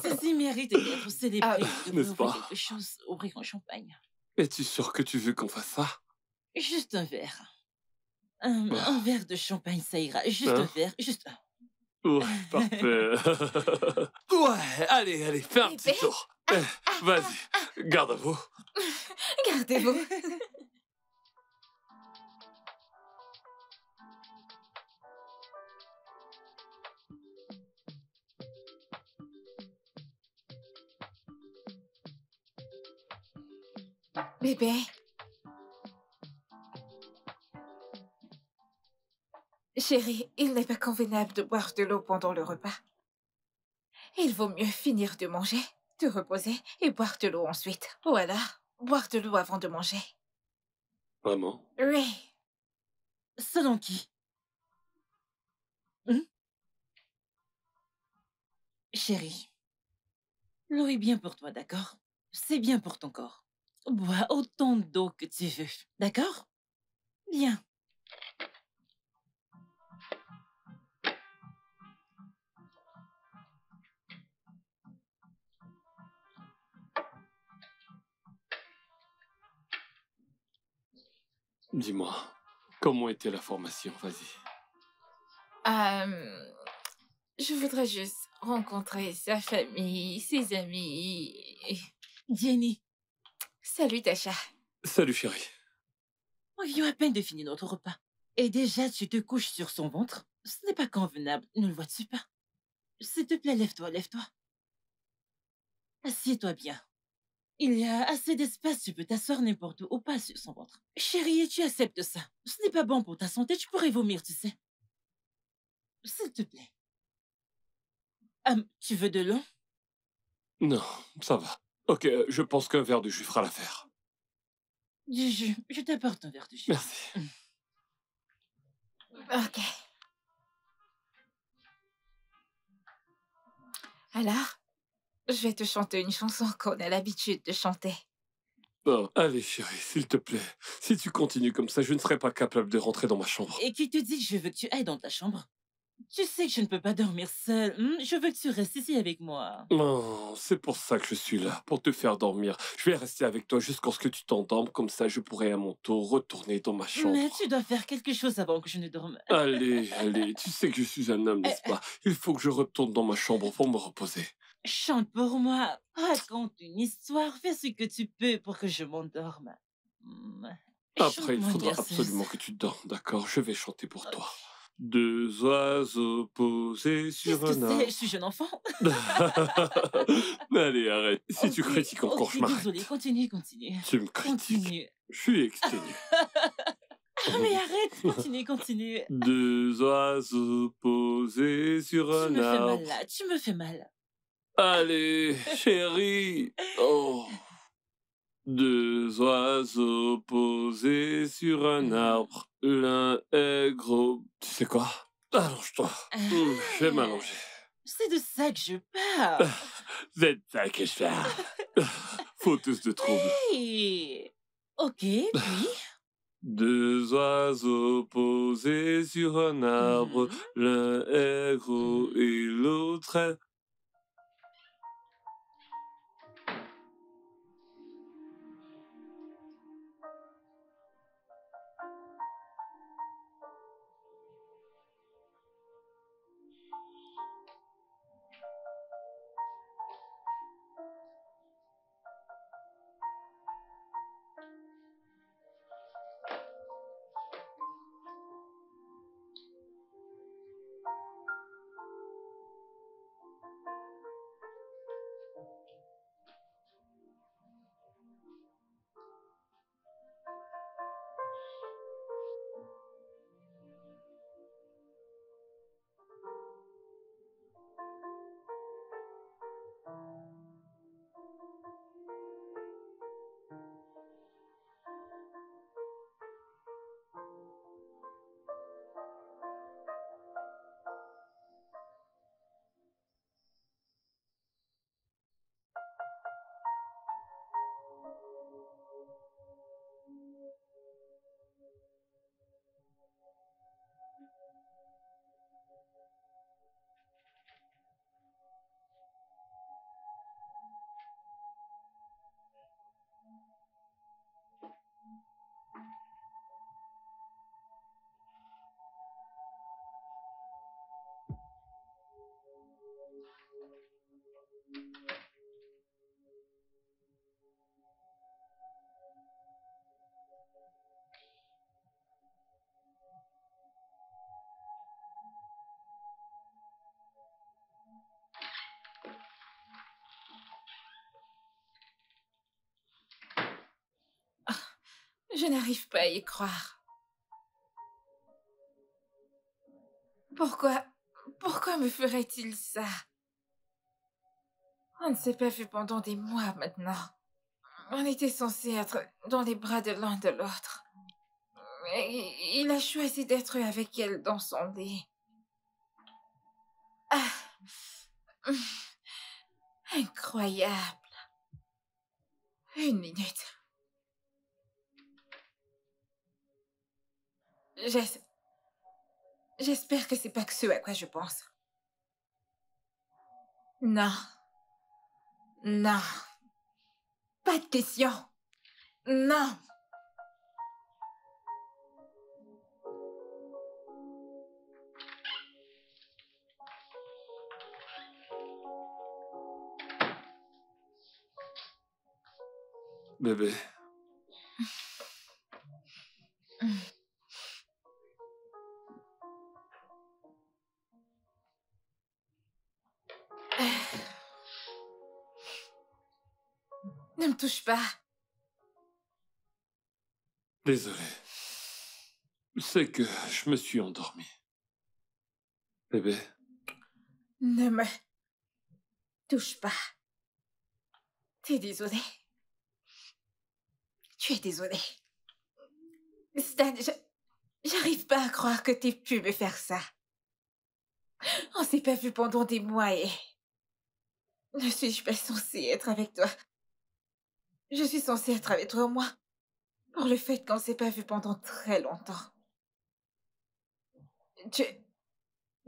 Ceci mérite d'être Ah, célébré. Je devrais N'est-ce ouvrir pas? quelque chose, ouvrir un champagne. Es-tu sûr que tu veux qu'on fasse ça? Juste un verre. Bah, Un verre de champagne, ça ira. Juste un hein? verre, juste un. Ouais, parfait. Ouais, allez, allez, fais un petit bébé? tour. Vas-y, garde à vous. Gardez-vous. Bébé, chérie, il n'est pas convenable de boire de l'eau pendant le repas. Il vaut mieux finir de manger, te reposer et boire de l'eau ensuite. Ou alors, boire de l'eau avant de manger. Vraiment? Oui. Selon qui? Hum? Chérie, l'eau est bien pour toi, d'accord? C'est bien pour ton corps. Bois autant d'eau que tu veux, d'accord? Bien. Dis-moi, comment était la formation? Vas-y. Euh, je voudrais juste rencontrer sa famille, ses amis. Jenny, Salut, Tasha. Salut, chérie. on vient à peine de finir notre repas. Et déjà, tu te couches sur son ventre? Ce n'est pas convenable, ne le vois-tu pas? S'il te plaît, lève-toi, lève-toi. Assieds-toi bien. Il y a assez d'espace, tu peux t'asseoir n'importe où ou pas sur son ventre. Chérie, tu acceptes ça. Ce n'est pas bon pour ta santé, tu pourrais vomir, tu sais. S'il te plaît. Tu veux de l'eau? Non, ça va. Ok, je pense qu'un verre de jus fera l'affaire. Du jus. Je t'apporte un verre de jus. Merci. Ok. Alors, je vais te chanter une chanson qu'on a l'habitude de chanter. Oh, allez, chérie, s'il te plaît. Si tu continues comme ça, je ne serai pas capable de rentrer dans ma chambre. Et qui te dit que je veux que tu ailles dans ta chambre? Tu sais que je ne peux pas dormir seule. Je veux que tu restes ici avec moi. Non, c'est pour ça que je suis là, pour te faire dormir. Je vais rester avec toi jusqu'à ce que tu t'endormes, comme ça je pourrai à mon tour retourner dans ma chambre. Mais tu dois faire quelque chose avant que je ne dorme. Allez, allez, tu sais que je suis un homme, n'est-ce Euh, pas? Il faut que je retourne dans ma chambre pour me reposer. Chante pour moi. Raconte une histoire. Fais ce que tu peux pour que je m'endorme. Après, il Chante-moi une faudra berceuse. absolument que tu dormes, d'accord? Je vais chanter pour toi. Ok. Deux oiseaux posés Qu'est-ce sur que un c'est? Je arbre. suis jeune enfant. Allez, arrête. Si tu Ok, critiques encore, je ok, désolé. m'arrête. Continue, continue. Tu me critiques. Continue. Je suis exténué. Ah, mais arrête. Continue, continue. Deux oiseaux posés sur Tu un me fais mal arbre. là. Tu me fais mal. Allez, chérie. Oh. Deux oiseaux posés sur un Hmm. arbre. L'un est gros. Tu sais quoi? Allonge-toi. Je vais Ah, m'allonger. c'est de ça que je parle. C'est ça que je fais. Fauteuse de trouble. Hey. Ok, puis. Deux oiseaux posés sur un arbre. Mhm, L'un est gros mhm. et l'autre est... Je n'arrive pas à y croire. Pourquoi me ferait-il ça? On ne s'est pas vu pendant des mois maintenant. On était censés être dans les bras de l'un de l'autre. Mais il a choisi d'être avec elle dans son lit. Ah, incroyable. Une minute. J'espère que c'est pas que ce à quoi je pense. Non. Non. Pas de question. Non. Bébé. Ne me touche pas. Désolé. C'est que je me suis endormi. Bébé. Ne me touche pas. T'es désolé. Tu es désolé. Stan, j'arrive pas à croire que t'aies pu me faire ça. On s'est pas vu pendant des mois et... Ne suis-je pas censée être avec toi? Je suis censée être avec toi, moi. Pour le fait qu'on s'est pas vu pendant très longtemps.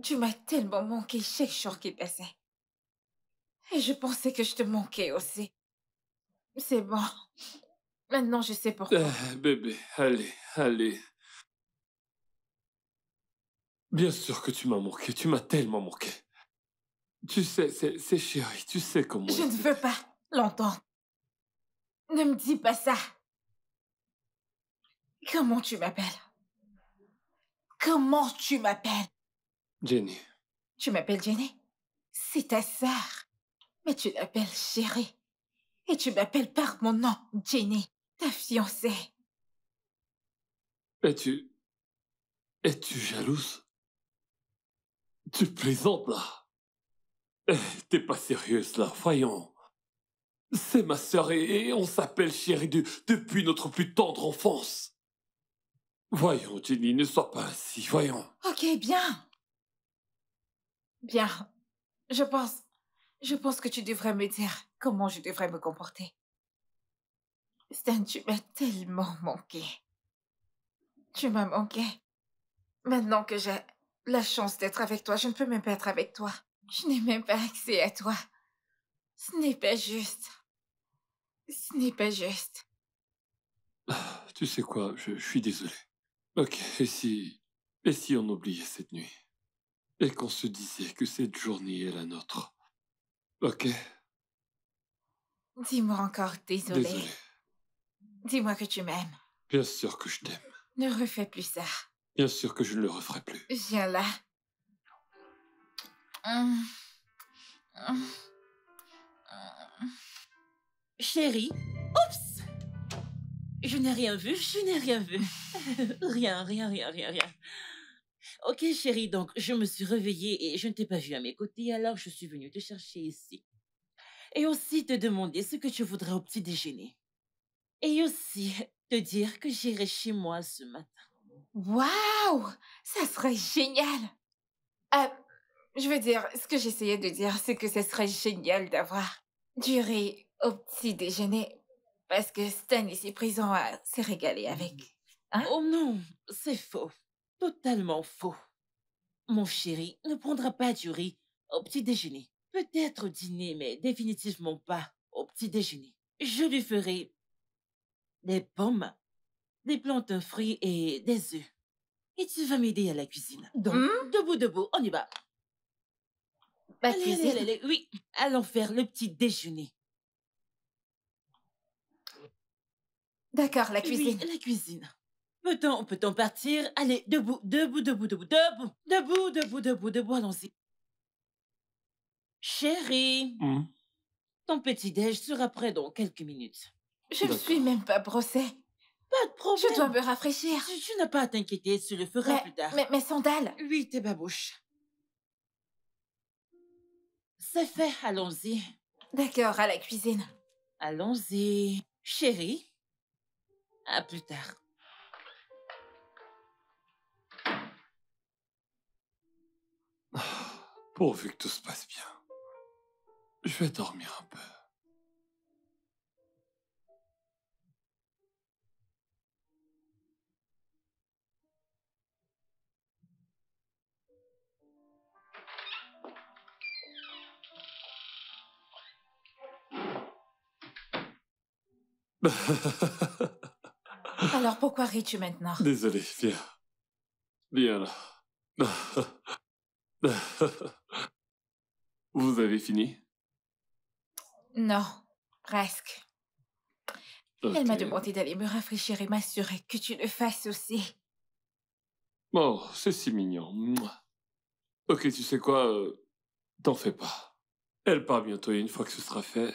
Tu m'as tellement manqué chaque jour qui passait. Et je pensais que je te manquais aussi. C'est bon. Maintenant, je sais pourquoi. Bébé, allez. Bien sûr que tu m'as manqué, tu m'as tellement manqué. Tu sais, c'est chéri, tu sais comment... Je ne veux pas l'entendre. Ne me dis pas ça. Comment tu m'appelles? Comment tu m'appelles? Jenny. Tu m'appelles Jenny? C'est ta sœur. Mais tu l'appelles chérie. Et tu m'appelles par mon nom, Jenny, ta fiancée. Es-tu jalouse? Tu plaisantes, là? T'es pas sérieuse, là, voyons. C'est ma sœur et on s'appelle chérie depuis notre plus tendre enfance. Voyons, Jenny, ne sois pas ainsi, voyons. Ok, bien. Bien. Je pense que tu devrais me dire comment je devrais me comporter. Stan, tu m'as tellement manqué. Tu m'as manqué. Maintenant que j'ai la chance d'être avec toi, je ne peux même pas être avec toi. Je n'ai même pas accès à toi. Ce n'est pas juste. Ce n'est pas juste. Tu sais quoi, je suis désolé. Ok, et si on oubliait cette nuit? Et qu'on se disait que cette journée est la nôtre? Ok? Dis-moi encore désolé. Désolé. Dis-moi que tu m'aimes. Bien sûr que je t'aime. Ne refais plus ça. Bien sûr que je ne le referai plus. Viens là. Hum. Hum. Chérie, oups! Je n'ai rien vu, je n'ai rien vu. Rien. Ok, chérie, donc je me suis réveillée et je ne t'ai pas vue à mes côtés, alors je suis venue te chercher ici. Et aussi te demander ce que tu voudrais au petit déjeuner. Et aussi te dire que j'irai chez moi ce matin. Waouh! Ça serait génial! Je veux dire, ce que j'essayais de dire, c'est que ça serait génial d'avoir du riz au petit déjeuner. Parce que Stan ici présent s'est régalé avec. Hein? Oh non, c'est faux. Totalement faux. Mon chéri ne prendra pas du riz au petit déjeuner. Peut-être au dîner, mais définitivement pas au petit déjeuner. Je lui ferai des pommes, des plantains frits et des œufs. Et tu vas m'aider à la cuisine. Donc, debout, on y va. Ma cuisine? Allez, oui, allons faire le petit déjeuner. D'accord, la cuisine. Oui, la cuisine. Peut-on partir? Allez, debout, allons-y. Chérie, ton petit-déj sera prêt dans quelques minutes. Je ne suis même pas brossée. Pas de Je dois problème. me rafraîchir. Tu n'as pas à t'inquiéter, tu le feras plus tard. Mais mes sandales. Oui, tes babouches. C'est fait, allons-y. D'accord, à la cuisine. Allons-y. Chérie, à plus tard. Pourvu que tout se passe bien. Je vais dormir un peu. Alors pourquoi ris-tu maintenant? Désolé, viens. Viens là. Vous avez fini? Non, presque. Elle Ok. m'a demandé d'aller me rafraîchir et m'assurer que tu le fasses aussi. Oh, c'est si mignon. Mouah. Ok, tu sais quoi? T'en fais pas. Elle part bientôt et une fois que ce sera fait,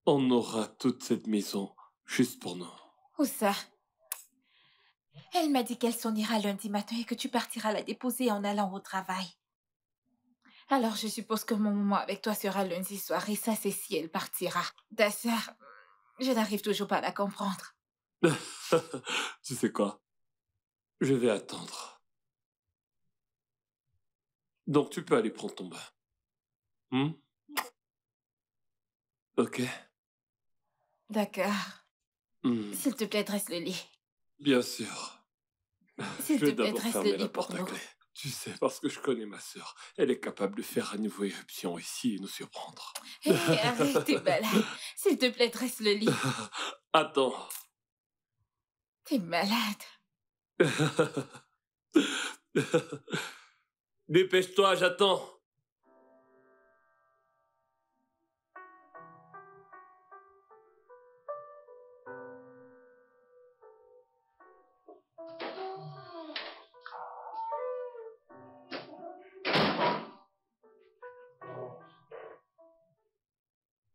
on aura toute cette maison juste pour nous. Où ça? Elle m'a dit qu'elle s'en ira lundi matin et que tu partiras la déposer en allant au travail. Alors je suppose que mon moment avec toi sera lundi soir et ça c'est si elle partira. Ta sœur, je n'arrive toujours pas à la comprendre. Tu sais quoi? Je vais attendre. Donc tu peux aller prendre ton bain. Hmm? Ok. D'accord. Hmm. S'il te plaît, dresse le lit. Bien sûr. S'il Je te vais plaît, d'abord dresse le fermer la lit pour porte à nous. clé. Tu sais, parce que je connais ma sœur. Elle est capable de faire à nouveau éruption ici et nous surprendre. Hé, arrête, t'es malade. S'il te plaît, dresse le lit. Attends. T'es malade. Dépêche-toi, j'attends.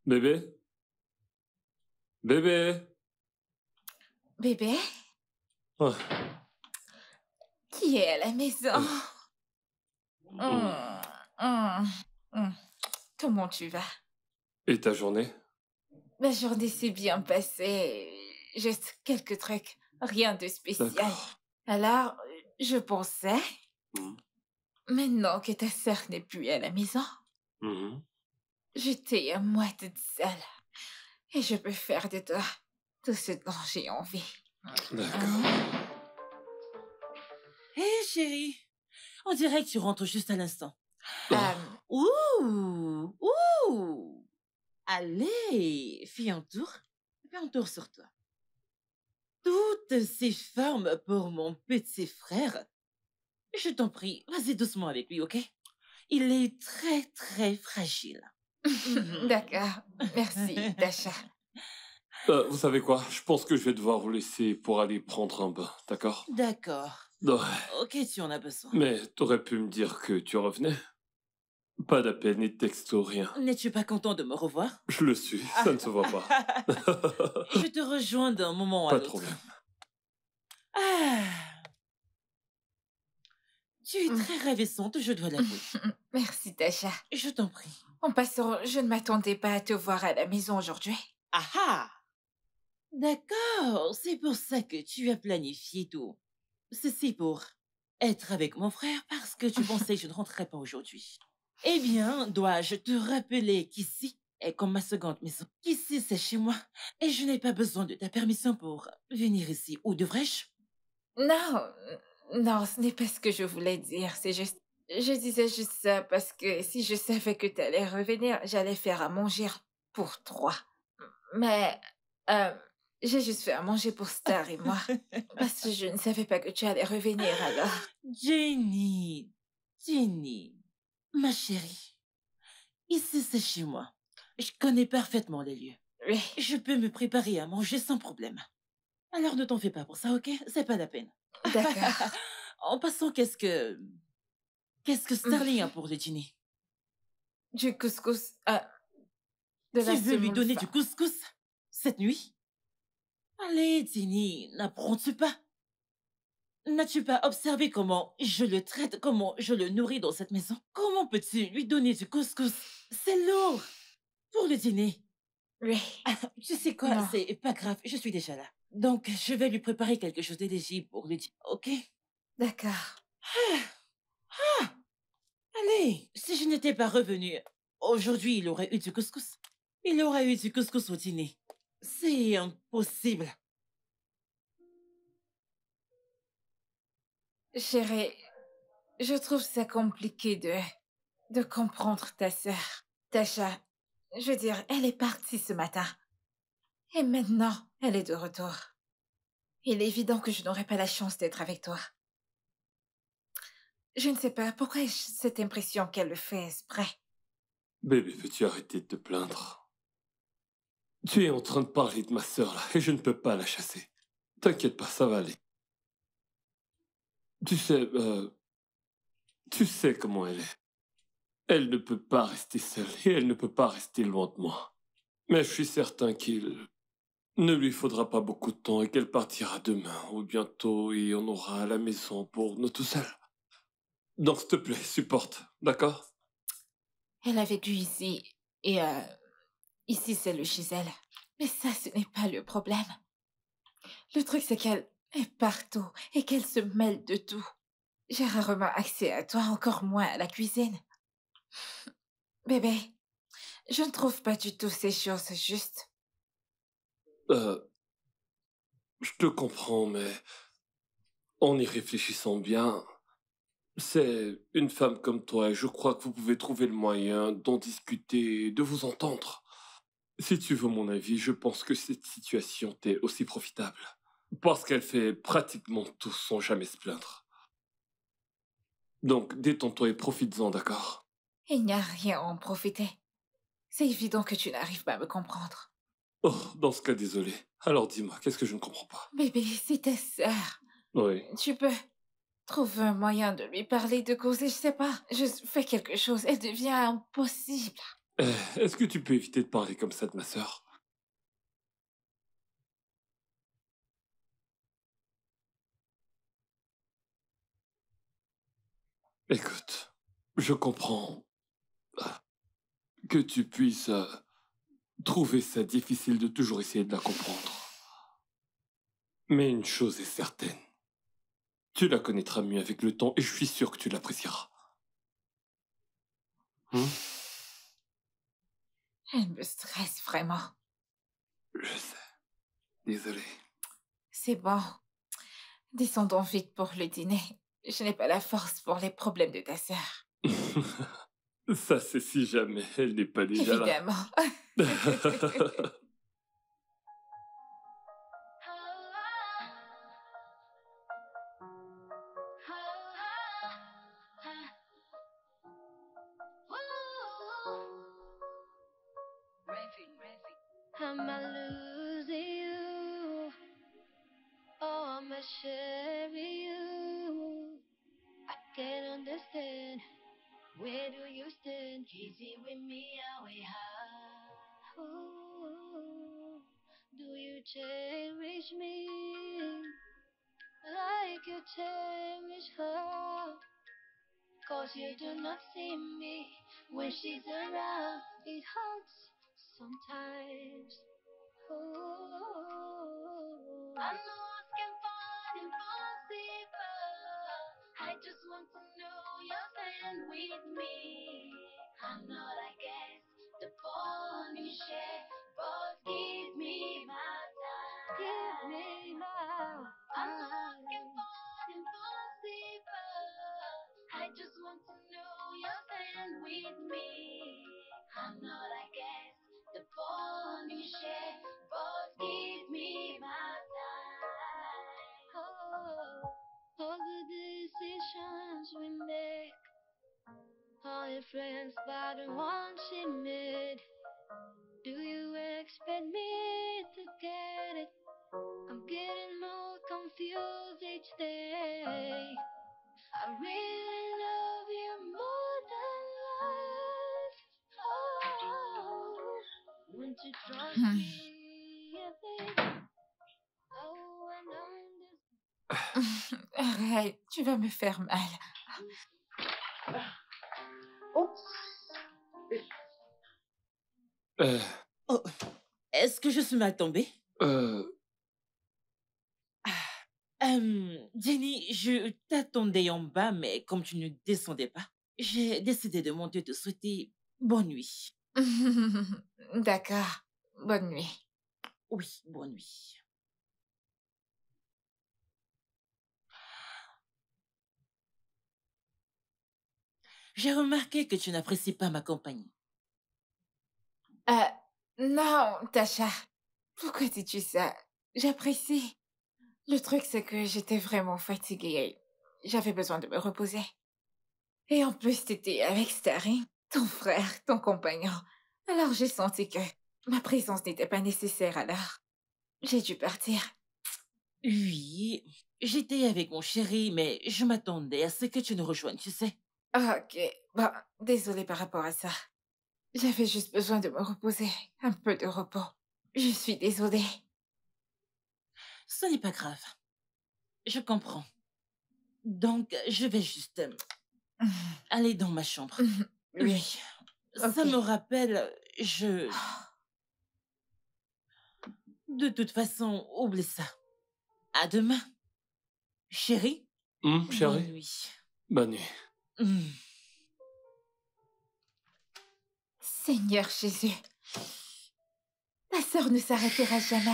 Bébé? Bébé? Bébé, Ouais. qui est à la maison? Hum, hum, hum. Comment tu vas? Et ta journée? Ma journée s'est bien passée. Juste quelques trucs. Rien de spécial. D'accord. Alors, je pensais, Mhm. maintenant que ta sœur n'est plus à la maison, Mhm. j'étais à moi toute seule. Et je peux faire de toi tout ce dont j'ai envie. D'accord. Hé, chérie, on dirait que tu rentres juste à l'instant. Ah. Ouh, ouh. Allez, fais un tour sur toi. Toutes ces formes pour mon petit frère. Je t'en prie, vas-y doucement avec lui, ok? Il est très, très fragile. D'accord. Merci, Tasha. Vous savez quoi? Je pense que je vais devoir vous laisser pour aller prendre un bain, d'accord? D'accord. Ouais. Ok, tu en as besoin. Mais t'aurais pu me dire que tu revenais. Pas d'appel ni de texto, rien. N'es-tu pas content de me revoir? Je le suis, ça ne se voit pas. Je te rejoins d'un moment à Pas de l'autre. problème. Ah, tu es très ravissante, je dois l'avouer. Merci, Tasha. Je t'en prie. En passant, je ne m'attendais pas à te voir à la maison aujourd'hui. Ah ah! D'accord, c'est pour ça que tu as planifié tout. Ceci pour être avec mon frère parce que tu pensais que je ne rentrerais pas aujourd'hui. Eh bien, dois-je te rappeler qu'ici est comme ma seconde maison. Qu'ici, c'est chez moi et je n'ai pas besoin de ta permission pour venir ici. Ou devrais-je? Non, non, ce n'est pas ce que je voulais dire. C'est juste... Je disais juste ça parce que si je savais que tu allais revenir, j'allais faire à manger pour 3. Mais euh, j'ai juste fait à manger pour Star et moi. Parce que je ne savais pas que tu allais revenir alors. Jenny, Jenny, ma chérie, ici c'est chez moi. Je connais parfaitement les lieux. Oui, Je peux me préparer à manger sans problème. Alors ne t'en fais pas pour ça, ok? C'est pas la peine. d'accord. En passant, qu'est-ce que Starling a pour le dîner? Du couscous de Tu la veux lui semoule donner fin. du couscous cette nuit? Allez, Dini, n'apprends-tu pas? N'as-tu pas observé comment je le traite, comment je le nourris dans cette maison? Comment peux-tu lui donner du couscous? C'est lourd pour le dîner. Oui, Tu sais quoi, non, c'est pas grave, je suis déjà là. Donc, je vais lui préparer quelque chose d'élégible pour le dîner, ok? d'accord. Allez, si je n'étais pas revenue, aujourd'hui, il aurait eu du couscous. Il aurait eu du couscous au dîner. C'est impossible. Chérie, je trouve ça compliqué de comprendre ta sœur. Tasha, je veux dire, elle est partie ce matin. Et maintenant, elle est de retour. Il est évident que je n'aurai pas la chance d'être avec toi. Je ne sais pas pourquoi j'ai cette impression qu'elle le fait exprès. Bébé, peux-tu arrêter de te plaindre? Tu es en train de parler de ma sœur, là, et je ne peux pas la chasser. T'inquiète pas, ça va aller. Tu sais, tu sais comment elle est. Elle ne peut pas rester seule, et elle ne peut pas rester loin de moi. Mais je suis certain qu'il ne lui faudra pas beaucoup de temps et qu'elle partira demain ou bientôt et on aura à la maison pour nous tout seuls. Donc, s'il te plaît, supporte, d'accord? Elle a vécu ici, et ici c'est le chez elle. Mais ça, ce n'est pas le problème. Le truc, c'est qu'elle est partout et qu'elle se mêle de tout. J'ai rarement accès à toi, encore moins à la cuisine. Bébé, je ne trouve pas du tout ces choses justes. Euh, je te comprends, mais en y réfléchissant bien, c'est une femme comme toi et je crois que vous pouvez trouver le moyen d'en discuter et de vous entendre. Si tu veux mon avis, je pense que cette situation t'est aussi profitable. Parce qu'elle fait pratiquement tout sans jamais se plaindre. Donc, détends-toi et profites-en, d'accord? Il n'y a rien à en profiter. C'est évident que tu n'arrives pas à me comprendre. Oh, dans ce cas, désolé. Alors dis-moi, qu'est-ce que je ne comprends pas? Bébé, c'est ta sœur. Oui. Tu peux trouver un moyen de lui parler, de causer, je sais pas. Je fais quelque chose, elle devient impossible. Est-ce que tu peux éviter de parler comme ça de ma sœur? Écoute, je comprends que tu puisses trouver ça difficile de toujours essayer de la comprendre. Mais une chose est certaine. Tu la connaîtras mieux avec le temps et je suis sûr que tu l'apprécieras. Hmm? Elle me stresse vraiment. Je sais. Désolé. C'est bon. Descendons vite pour le dîner. Je n'ai pas la force pour les problèmes de ta sœur. Ça, c'est si jamais elle n'est pas déjà là. Évidemment. Am I losing you? Oh, am I sharing you? I can't understand. Where do you stand? Easy with me, away high. Ooh, do you cherish me like you cherish her? 'Cause you do not see me when she's around. It hurts sometimes. Ooh, I know I can find impossible. I just want to know you'll stand with me. I'm not, I guess, the bond you share, but give me my time. Give me now. I know I can find impossible. I just want to know you'll stand with me. I'm not, I guess, the bond you share, but give me my time. Oh, all the decisions we make are influenced by the one she made. Do you expect me to get it? I'm getting more confused each day. I really love you more than life. Oh, won't you trust me, yeah, baby? Arrête, tu vas me faire mal. Euh, Oh, est-ce que je suis mal tombée? euh, Jenny, je t'attendais en bas, mais comme tu ne descendais pas, j'ai décidé de monter te souhaiter bonne nuit. D'accord. Bonne nuit. Oui, bonne nuit. J'ai remarqué que tu n'apprécies pas ma compagnie. Non, Tasha. Pourquoi dis-tu ça? J'apprécie. Le truc, c'est que j'étais vraiment fatiguée. J'avais besoin de me reposer. Et en plus, t'étais avec Starry, ton frère, ton compagnon. Alors j'ai senti que ma présence n'était pas nécessaire alors. J'ai dû partir. Oui, j'étais avec mon chéri, mais je m'attendais à ce que tu nous rejoignes, tu sais. Ok, bon, désolée par rapport à ça. J'avais juste besoin de me reposer. Un peu de repos. Je suis désolée. Ce n'est pas grave. Je comprends. Donc, je vais juste aller dans ma chambre. Oui, Oui, ça ok. me rappelle, De toute façon, oublie ça. À demain. Chérie, bonne chérie, nuit. bonne nuit. Hmm. Seigneur Jésus, ta sœur ne s'arrêtera jamais.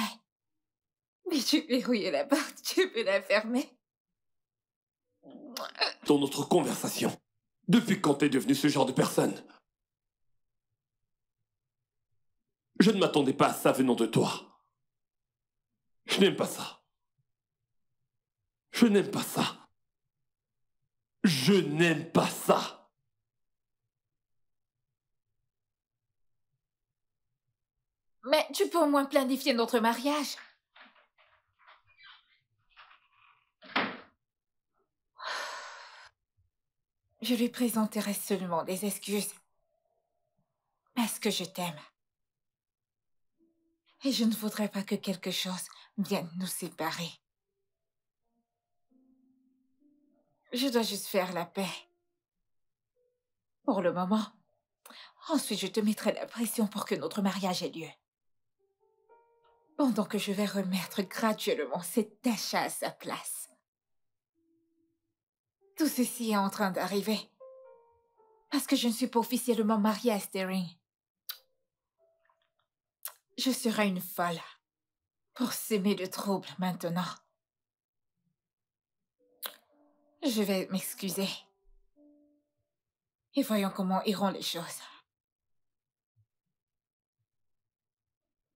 Mais tu verrouillé la porte, tu peux la fermer. Dans notre conversation, depuis quand t'es devenu ce genre de personne? Je ne m'attendais pas à ça venant de toi. Je n'aime pas ça. Je n'aime pas ça. Je n'aime pas ça. Mais tu peux au moins planifier notre mariage. Je lui présenterai seulement des excuses. Parce que je t'aime. Et je ne voudrais pas que quelque chose vienne nous séparer. Je dois juste faire la paix. Pour le moment. Ensuite, je te mettrai la pression pour que notre mariage ait lieu. Pendant que je vais remettre graduellement cette Tasha à sa place. Tout ceci est en train d'arriver. Parce que je ne suis pas officiellement mariée à Sterling. Je serai une folle. Pour s'aimer de trouble maintenant. Je vais m'excuser. Et voyons comment iront les choses.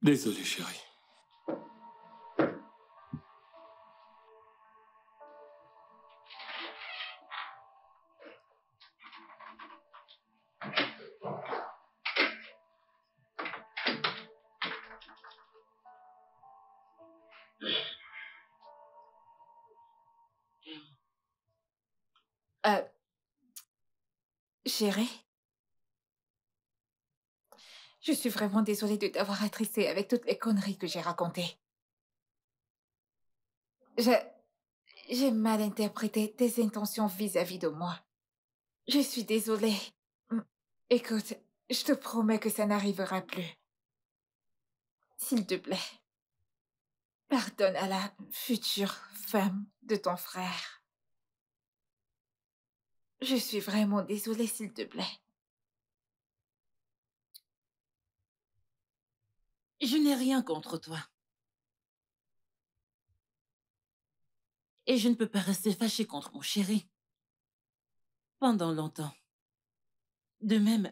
Désolé, chérie. Chérie, je suis vraiment désolée de t'avoir attristée avec toutes les conneries que j'ai racontées. J'ai mal interprété tes intentions vis-à-vis de moi. Je suis désolée. Écoute, je te promets que ça n'arrivera plus. S'il te plaît, pardonne à la future femme de ton frère. Je suis vraiment désolée, s'il te plaît. Je n'ai rien contre toi. Et je ne peux pas rester fâchée contre mon chéri. Pendant longtemps. De même,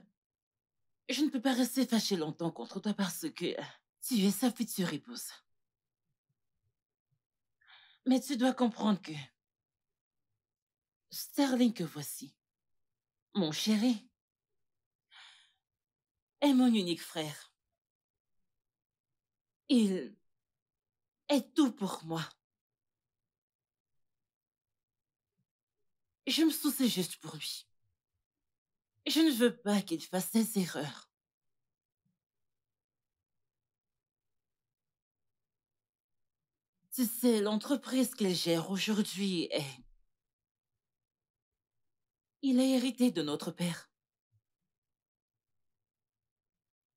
je ne peux pas rester fâchée longtemps contre toi parce que tu es sa future épouse. Mais tu dois comprendre que Sterling que voici, mon chéri, est mon unique frère. Il est tout pour moi. Je me soucie juste pour lui. Je ne veux pas qu'il fasse des erreurs. Tu sais, l'entreprise qu'elle gère aujourd'hui il a hérité de notre père.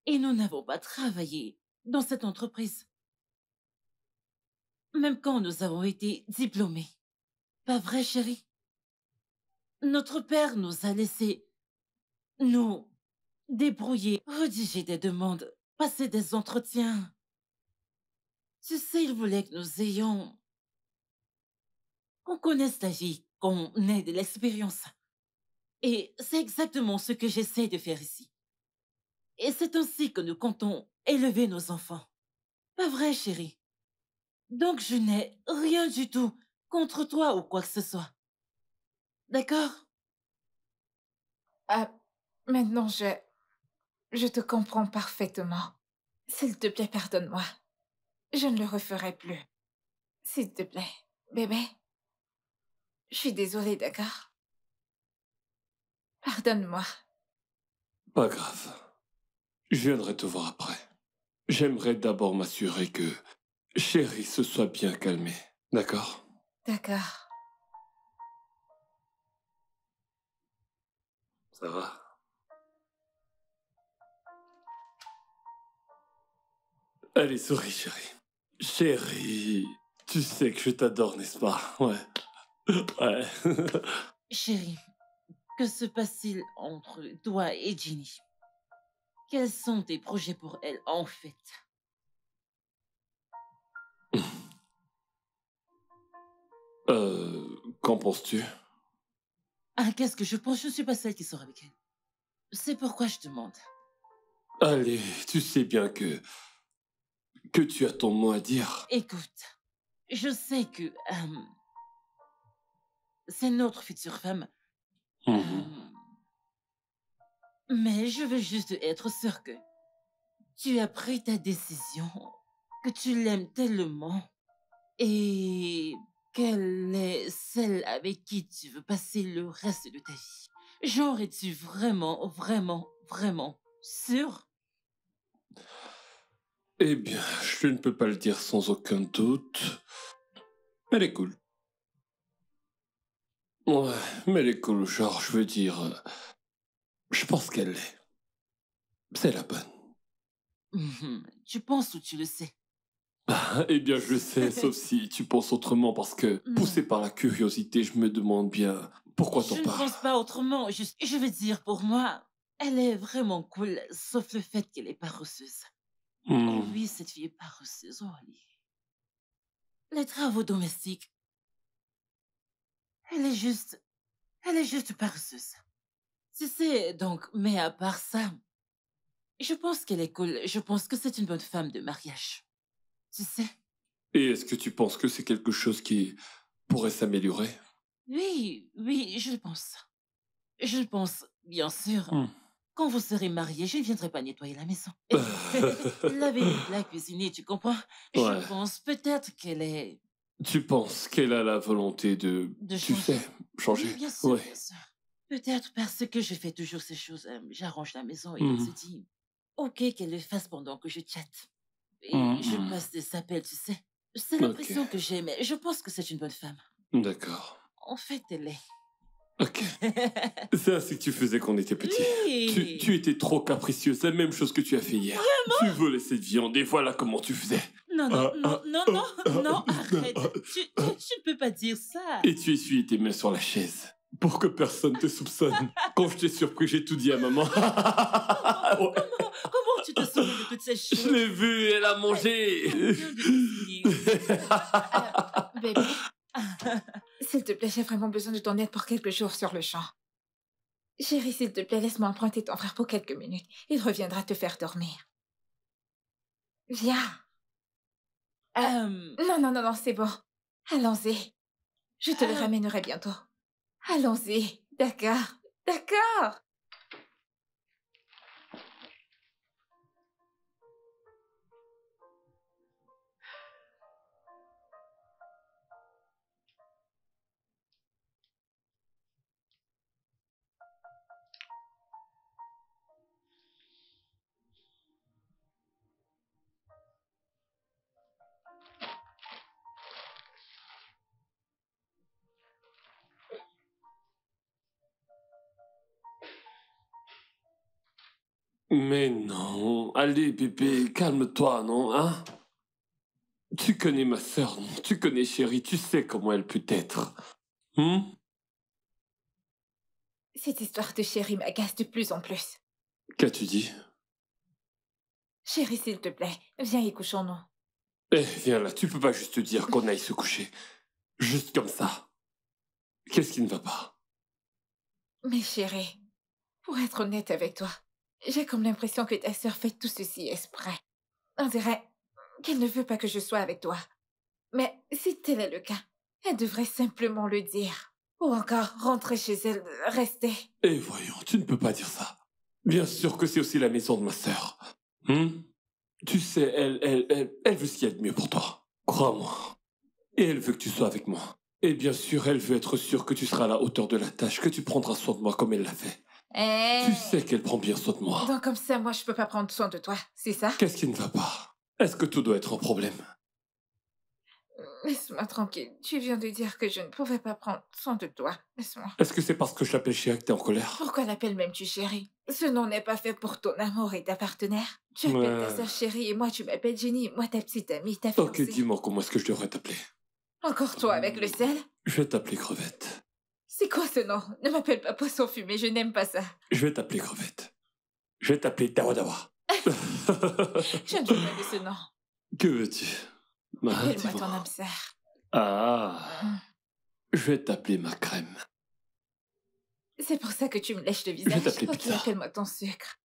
Et nous n'avons pas travaillé dans cette entreprise, même quand nous avons été diplômés. Pas vrai, chérie? Notre père nous a laissé nous débrouiller, rédiger des demandes, passer des entretiens. Tu sais, il voulait que nous ayons, qu'on connaisse la vie, qu'on ait de l'expérience. Et c'est exactement ce que j'essaie de faire ici. Et c'est ainsi que nous comptons élever nos enfants. Pas vrai, chérie? Donc je n'ai rien du tout contre toi ou quoi que ce soit. D'accord? Ah, maintenant, je te comprends parfaitement. S'il te plaît, pardonne-moi. Je ne le referai plus. S'il te plaît, bébé. Je suis désolée, d'accord? Pardonne-moi. Pas grave. Je viendrai te voir après. J'aimerais d'abord m'assurer que Chérie se soit bien calmée. D'accord? D'accord. Ça va? Allez, souris, chérie. Chérie, tu sais que je t'adore, n'est-ce pas? Ouais. Ouais. Chérie, que se passe-t-il entre toi et Ginny? Quels sont tes projets pour elle, en fait? Qu'en penses-tu? Ah, qu'est-ce que je pense? Je ne suis pas celle qui sort avec elle. C'est pourquoi je demande. Allez, tu sais bien que tu as ton mot à dire. Écoute, je sais que c'est notre future femme, Mhm. euh, mais je veux juste être sûre que tu as pris ta décision, que tu l'aimes tellement et qu'elle est celle avec qui tu veux passer le reste de ta vie. Genre, es-tu vraiment, vraiment, vraiment sûr? Eh bien, je ne peux pas le dire sans aucun doute. Elle est cool. Ouais, mais elle est cool, genre, je veux dire... je pense qu'elle l'est. C'est la bonne. Tu penses ou tu le sais? Eh bien, je le sais, sauf si tu penses autrement, parce que, Non. poussé par la curiosité, je me demande bien pourquoi t'en Je ne parles. pense pas autrement. Je veux dire, pour moi, elle est vraiment cool, sauf le fait qu'elle est paresseuse. Oh Hmm. oui, cette fille est paresseuse. Oh, les travaux domestiques, elle est juste, elle est juste paresseuse. Tu sais, donc, mais à part ça, je pense qu'elle est cool. Je pense que c'est une bonne femme de mariage. Tu sais? Et est-ce que tu penses que c'est quelque chose qui pourrait s'améliorer? Oui, oui, je le pense. Je le pense, bien sûr. Hmm. Quand vous serez mariés, je ne viendrai pas nettoyer la maison. Et laver les plats, cuisiner, tu comprends? Je Ouais. pense peut-être qu'elle est Tu penses qu'elle a la volonté de tu sais, changer. changer? Oui, bien sûr, Ouais. bien sûr. Peut-être parce que je fais toujours ces choses. J'arrange la maison et elle Hmm. se dit, OK, qu'elle le fasse pendant que je chatte. Hmm, Et je hmm. passe des appels, tu sais. C'est Ok. l'impression que j'ai, mais je pense que c'est une bonne femme. D'accord. En fait, elle est. Ok. C'est ainsi que tu faisais quand on était petit. Tu Oui! étais trop capricieuse, la même chose que tu as fait hier. Tu volais cette viande et voilà comment tu faisais. Non, non, Ah, non, ah, non, ah, non, ah, non, ah, arrête. ah. Tu ne peux pas dire ça. Et tu essuyais tes mains sur la chaise. Pour que personne te soupçonne. Quand je t'ai surpris, j'ai tout dit à maman. Ouais. Comment tu te souviens de toutes ces Je choses? l'ai vue, elle a Elle mangé. vient de te signer. Bébé, s'il te plaît, j'ai vraiment besoin de ton aide pour quelques jours sur le champ. Chérie, s'il te plaît, laisse-moi emprunter ton frère pour quelques minutes. Il reviendra te faire dormir. Viens. Euh, Non, non, non, non, c'est bon. Allons-y. Je te le euh, ramènerai bientôt. Allons-y. D'accord. D'accord. Mais non. Allez, bébé, calme-toi, non, hein? Tu connais ma sœur, non? Tu connais Chérie, tu sais comment elle peut être. Hmm? Cette histoire de chérie m'agace de plus en plus. Qu'as-tu dit? Chérie, s'il te plaît, viens et couchons-nous. Eh, viens là, tu peux pas juste dire qu'on aille se coucher. Juste comme ça. Qu'est-ce qui ne va pas? Mais chérie, pour être honnête avec toi, j'ai comme l'impression que ta sœur fait tout ceci exprès. On dirait qu'elle ne veut pas que je sois avec toi. Mais si tel est le cas, elle devrait simplement le dire. Ou encore rentrer chez elle, rester. Eh voyons, tu ne peux pas dire ça. Bien sûr que c'est aussi la maison de ma sœur. Tu sais, elle veut ce qu'il y a de mieux pour toi. Crois-moi. Et elle veut que tu sois avec moi. Et bien sûr, elle veut être sûre que tu seras à la hauteur de la tâche, que tu prendras soin de moi comme elle l'a fait. Tu sais qu'elle prend bien soin de moi. Donc comme ça, moi je peux pas prendre soin de toi, c'est ça? Qu'est-ce qui ne va pas? Est-ce que tout doit être un problème? Laisse-moi tranquille. Tu viens de dire que je ne pouvais pas prendre soin de toi. Laisse-moi. Est-ce que c'est parce que je l'appelle chérie que t'es en colère? Pourquoi l'appelles même-tu chérie? Ce nom n'est pas fait pour ton amour et ta partenaire. Tu appelles ta Ouais. sœur chérie et moi tu m'appelles Jenny, moi ta petite amie, ta Ok, fiancée. dis-moi comment est-ce que je devrais t'appeler. Encore toi avec le sel? Je vais t'appeler Crevette. C'est quoi ce nom? Ne m'appelle pas poisson fumé, je n'aime pas ça. Je vais t'appeler Crevette. Je vais t'appeler Dawadawa. Je ne veux pas de ce nom. Que veux-tu? Appelle-moi dis-moi. ton âme sœur. Ah, je vais t'appeler ma crème. C'est pour ça que tu me lèches le vais visage. t'appeler Ok, pizza. appelle-moi ton sucre.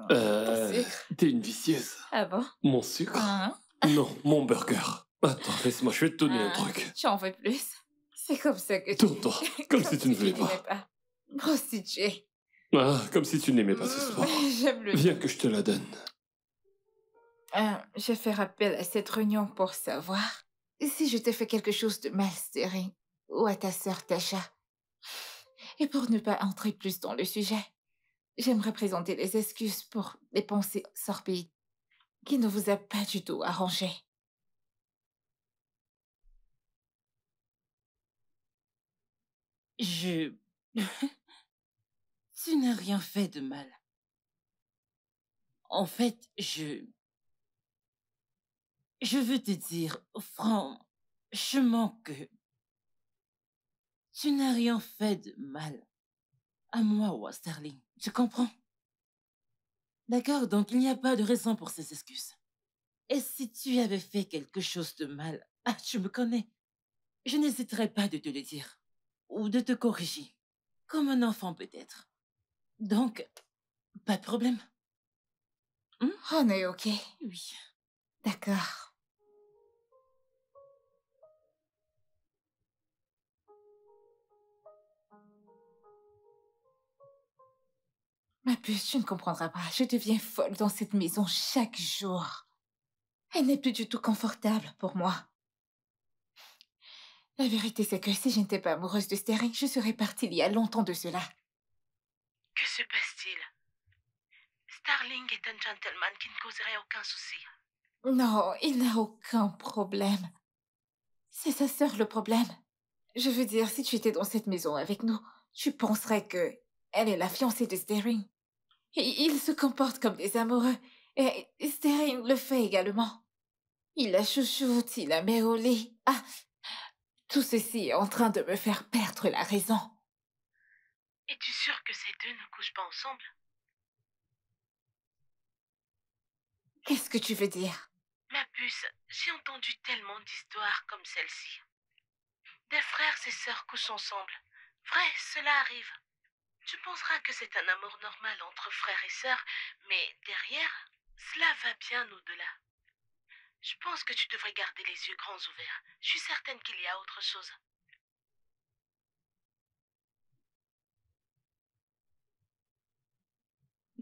Ton sucre. T'es une vicieuse. Ah bon? Mon sucre? Hein? Non, mon burger. Attends, laisse-moi, je vais te donner un Ah, truc. Tu en veux plus? C'est comme ça que tu... Tourne-toi, comme si tu ne voulais n'aimais pas. Prostituée. Ah, comme si tu n'aimais pas ce soir. J'aime le... Viens que je te la donne. Je fais appel à cette réunion pour savoir si je t'ai fait quelque chose de mal, Stérie, ou à ta sœur Tasha. Et pour ne pas entrer plus dans le sujet, j'aimerais présenter les excuses pour les pensées sorbides qui ne vous a pas du tout arrangé. Je... Tu n'as rien fait de mal. En fait, je veux te dire, franchement que tu n'as rien fait de mal à moi ou à Sterling. Tu comprends? D'accord, donc il n'y a pas de raison pour ces excuses. Et si tu avais fait quelque chose de mal, tu me connais. Je n'hésiterai pas de te le dire. Ou de te corriger. Comme un enfant peut-être. Donc, pas de problème. On est ok. Oui. D'accord. Ma puce, tu ne comprendras pas. Je deviens folle dans cette maison chaque jour. Elle n'est plus du tout confortable pour moi. La vérité, c'est que si je n'étais pas amoureuse de Sterling, je serais partie il y a longtemps de cela. Que se passe-t-il? Starling est un gentleman qui ne causerait aucun souci. Non, il n'a aucun problème. C'est sa sœur le problème. Je veux dire, si tu étais dans cette maison avec nous, tu penserais que elle est la fiancée de Sterling. Et ils se comportent comme des amoureux. Et Sterling le fait également. Il la chouchoute, il la met au lit. Ah, tout ceci est en train de me faire perdre la raison. Es-tu sûr que ces deux ne couchent pas ensemble? Qu'est-ce que tu veux dire? Ma puce, j'ai entendu tellement d'histoires comme celle-ci. Des frères et sœurs couchent ensemble. Vrai, cela arrive. Tu penseras que c'est un amour normal entre frères et sœurs, mais derrière, cela va bien au-delà. Je pense que tu devrais garder les yeux grands ouverts. Je suis certaine qu'il y a autre chose.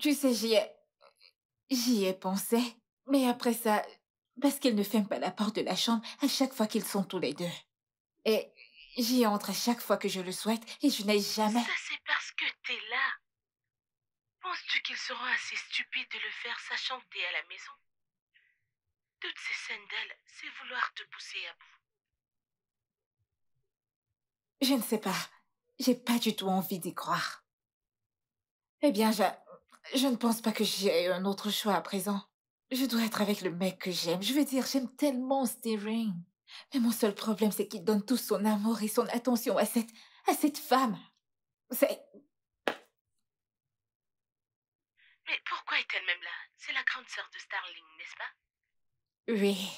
Tu sais, j'y ai pensé. Mais après ça, parce qu'il ne ferme pas la porte de la chambre à chaque fois qu'ils sont tous les deux. Et j'y entre à chaque fois que je le souhaite et je n'ai jamais... Ça, c'est parce que t'es là. Penses-tu qu'ils seront assez stupides de le faire sachant que t'es à la maison? Toutes ces scènes d'elle, c'est vouloir te pousser à bout. Je ne sais pas. J'ai pas du tout envie d'y croire. Eh bien, Je ne pense pas que j'ai un autre choix à présent. Je dois être avec le mec que j'aime. Je veux dire, j'aime tellement Steering. Mais mon seul problème, c'est qu'il donne tout son amour et son attention à cette femme. C'est... Mais pourquoi est-elle même là? C'est la grande sœur de Starling, n'est-ce pas? Oui.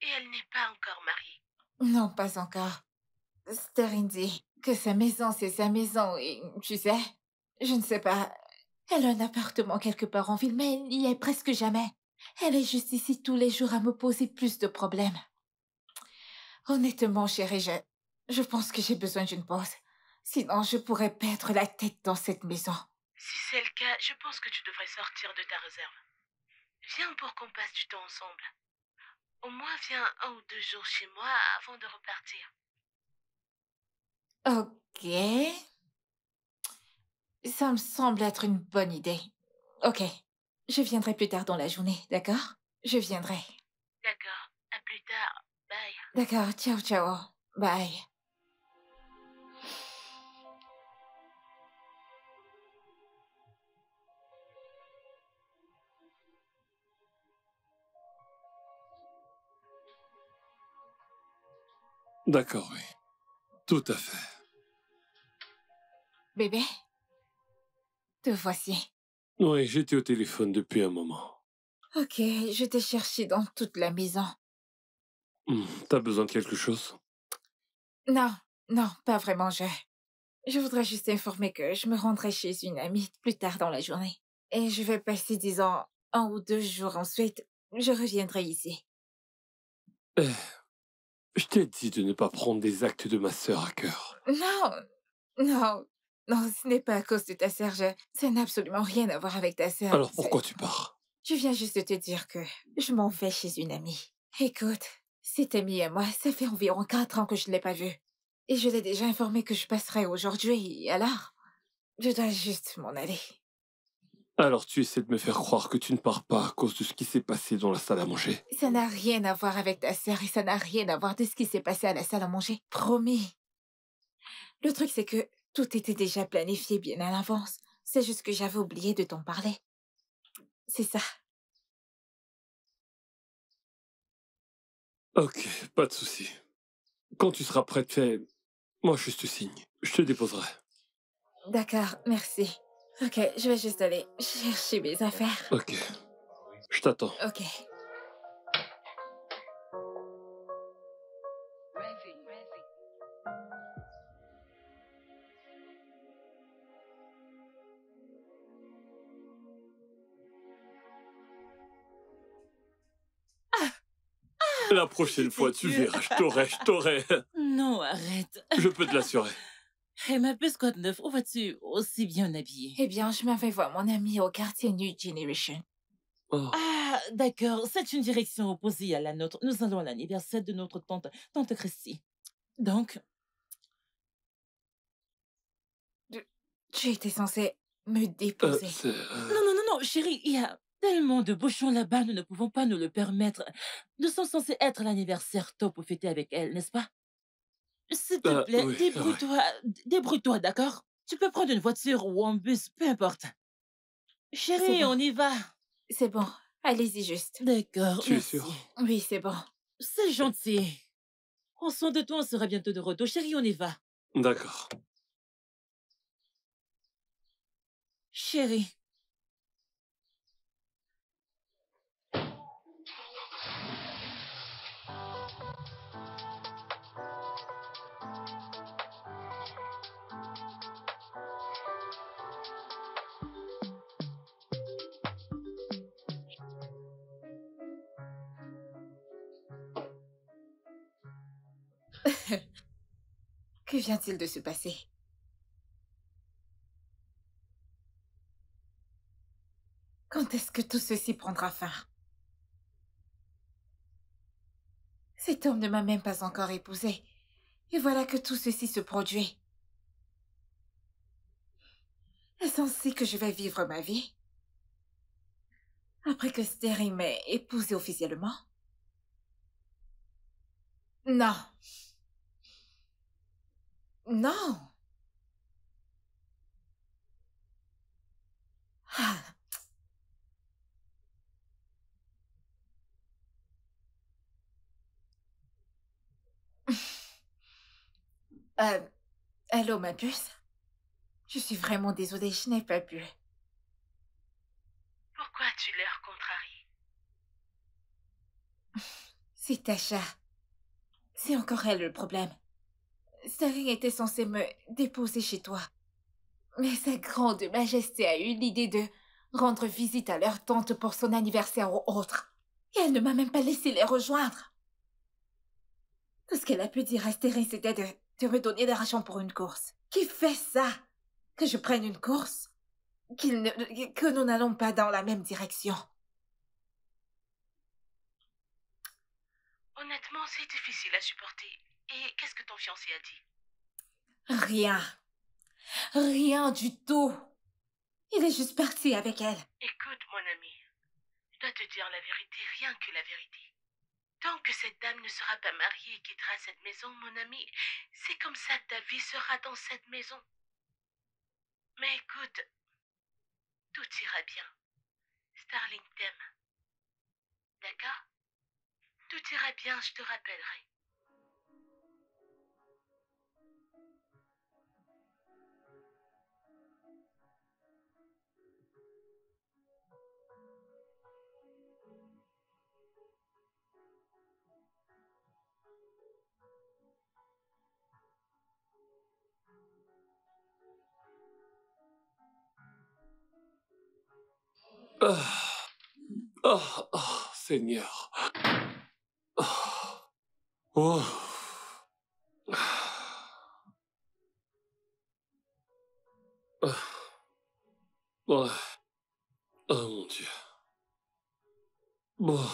Et elle n'est pas encore mariée. Non, pas encore. Steering dit que sa maison, c'est sa maison et, tu sais, je ne sais pas. Elle a un appartement quelque part en ville, mais elle n'y est presque jamais. Elle est juste ici tous les jours à me poser plus de problèmes. Honnêtement, chérie, je pense que j'ai besoin d'une pause. Sinon, je pourrais perdre la tête dans cette maison. Si c'est le cas, je pense que tu devrais sortir de ta réserve. Viens pour qu'on passe du temps ensemble. Au moins, viens 1 ou 2 jours chez moi avant de repartir. Ok. Ça me semble être une bonne idée. Ok. Je viendrai plus tard dans la journée, d'accord? Je viendrai. D'accord. À plus tard. Bye. D'accord, ciao, ciao. Bye. D'accord, oui. Tout à fait. Bébé? Te voici. Oui, j'étais au téléphone depuis un moment. Ok, je t'ai cherché dans toute la maison. T'as besoin de quelque chose? Non, non, pas vraiment, Je voudrais juste informer que je me rendrai chez une amie plus tard dans la journée. Et je vais passer, disons, 1 ou 2 jours ensuite. Je reviendrai ici. Eh, je t'ai dit de ne pas prendre des actes de ma sœur à cœur. Non, non, non, ce n'est pas à cause de ta sœur. Ça n'a absolument rien à voir avec ta sœur. Alors pourquoi tu pars? Je viens juste de te dire que je m'en vais chez une amie. Écoute, cette amie à moi, ça fait environ 4 ans que je ne l'ai pas vue. Et je l'ai déjà informée que je passerai aujourd'hui, alors je dois juste m'en aller. Alors tu essaies de me faire croire que tu ne pars pas à cause de ce qui s'est passé dans la salle à manger. Ça n'a rien à voir avec ta sœur et ça n'a rien à voir de ce qui s'est passé à la salle à manger. Promis. Le truc, c'est que tout était déjà planifié bien à l'avance. C'est juste que j'avais oublié de t'en parler. C'est ça. Ok, pas de souci. Quand tu seras prête, moi juste signe. Je te déposerai. D'accord, merci. Ok, je vais juste aller chercher mes affaires. Ok, je t'attends. Ok. La prochaine fois, tu verras, je t'aurai. Non, arrête. Je peux te l'assurer. Hey, ma puce quoi de neuf, où vas-tu aussi bien habillée? Eh bien, je m'en vais voir mon ami au quartier New Generation. Oh. Ah, d'accord, c'est une direction opposée à la nôtre. Nous allons à l'anniversaire de notre tante Christy. Donc, Tu étais censé me déposer. non, chérie, il y a tellement de bouchons là-bas, nous ne pouvons pas nous le permettre. Nous sommes censés être l'anniversaire top pour fêter avec elle, n'est-ce pas? S'il te plaît, Oui, débrouille-toi, d'accord? Tu peux prendre une voiture ou un bus, peu importe. Chérie, bon. on y va. C'est bon. Allez-y juste. D'accord, Tu es merci. sûre? Oui, c'est bon. C'est gentil. Prends soin de toi, on sera bientôt de retour. Chérie, on y va. D'accord. Chérie. Que vient-il de se passer? Quand est-ce que tout ceci prendra fin? Cet homme ne m'a même pas encore épousée. Et voilà que tout ceci se produit. Est-ce ainsi que je vais vivre ma vie? Après que Sterry m'ait épousée officiellement? Non. Non. Ah, euh, allô, ma puce? Je suis vraiment désolée, je n'ai pas pu. Pourquoi tu l'air contrarie? C'est Tasha. C'est encore elle le problème. Sari était censée me déposer chez toi. Mais sa grande majesté a eu l'idée de rendre visite à leur tante pour son anniversaire ou autre. Et elle ne m'a même pas laissé les rejoindre. Tout ce qu'elle a pu dire à Stéré, c'était de me donner l'argent pour une course. Qui fait ça? Que je prenne une course? Que nous n'allons pas dans la même direction. Honnêtement, c'est difficile à supporter. Et qu'est-ce que ton fiancé a dit? Rien. Rien du tout. Il est juste parti avec elle. Écoute, mon ami, je dois te dire la vérité, rien que la vérité. Tant que cette dame ne sera pas mariée et quittera cette maison, mon ami, c'est comme ça que ta vie sera dans cette maison. Mais écoute, tout ira bien. Starling t'aime. D'accord? Tout ira bien, je te rappellerai. Ah, ah, ah, Seigneur. Ah, oh. Ah, ouais. Oh mon Dieu. Bon.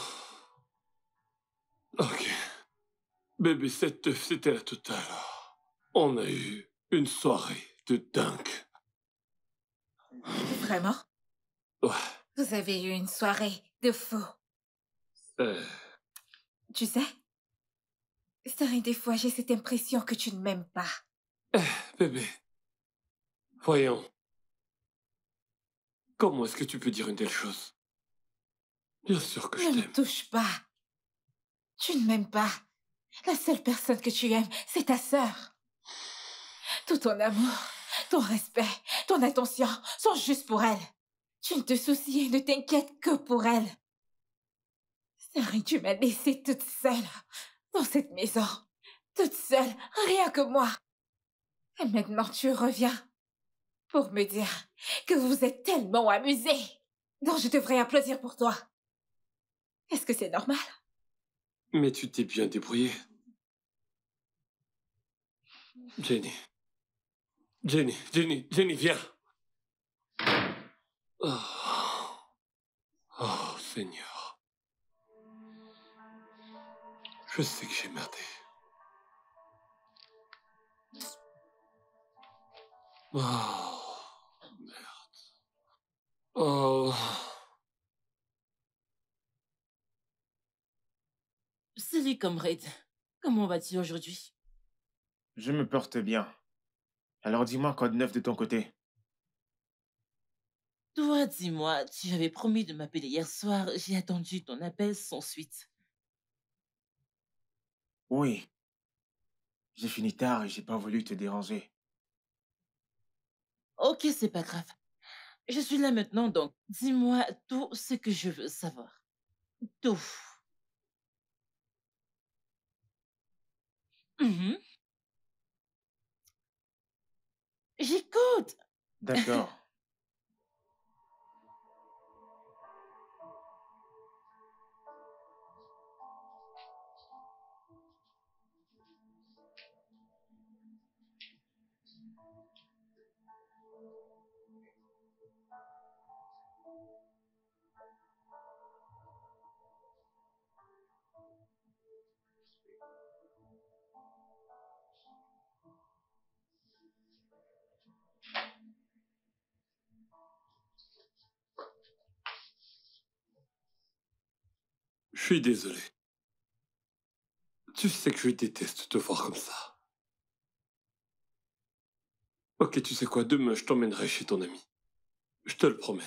Ok. Bébé, cette teuf, c'était la totale. On a eu une soirée de dingue. Vraiment? Ouais. Vous avez eu une soirée de fou. Euh, Tu sais, Starry, des fois, j'ai cette impression que tu ne m'aimes pas. bébé. Voyons. Comment est-ce que tu peux dire une telle chose? Bien sûr que je Ne me t'aime. touche pas. Tu ne m'aimes pas. La seule personne que tu aimes, c'est ta sœur. Tout ton amour, ton respect, ton attention sont juste pour elle. Tu ne te soucies et ne t'inquiètes que pour elle. Starry, tu m'as laissée toute seule dans cette maison. Toute seule, rien que moi. Et maintenant tu reviens pour me dire que vous êtes tellement amusés. Donc je devrais applaudir pour toi. Est-ce que c'est normal? Mais tu t'es bien débrouillé. Jenny. Jenny, Jenny, Jenny, viens. Oh, oh Seigneur. Je sais que j'ai merdé. Oh, merde. Oh. Salut, comrade. Comment vas-tu aujourd'hui? Je me porte bien. Alors dis-moi quoi de neuf de ton côté. Toi, dis-moi, tu avais promis de m'appeler hier soir. J'ai attendu ton appel sans suite. Oui, j'ai fini tard et j'ai pas voulu te déranger. Ok, c'est pas grave. Je suis là maintenant, donc dis-moi tout ce que je veux savoir. Tout. Mhm. J'écoute. D'accord. Je suis désolé. Tu sais que je déteste te voir comme ça. Ok, tu sais quoi, demain je t'emmènerai chez ton ami. Je te le promets.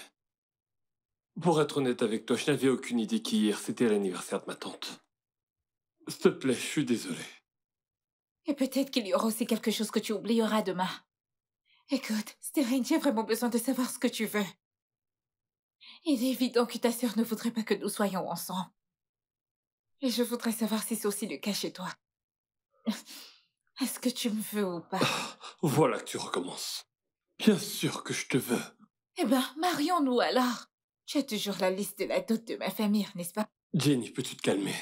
Pour être honnête avec toi, je n'avais aucune idée qu'hier, c'était l'anniversaire de ma tante. S'il te plaît, je suis désolé. Et peut-être qu'il y aura aussi quelque chose que tu oublieras demain. Écoute, Stérine, j'ai vraiment besoin de savoir ce que tu veux. Il est évident que ta sœur ne voudrait pas que nous soyons ensemble. Et je voudrais savoir si c'est aussi le cas chez toi. Est-ce que tu me veux ou pas? Voilà que tu recommences. Bien sûr que je te veux. Eh ben, marions-nous alors. Tu as toujours la liste de la dot de ma famille, n'est-ce pas? Jenny, peux-tu te calmer?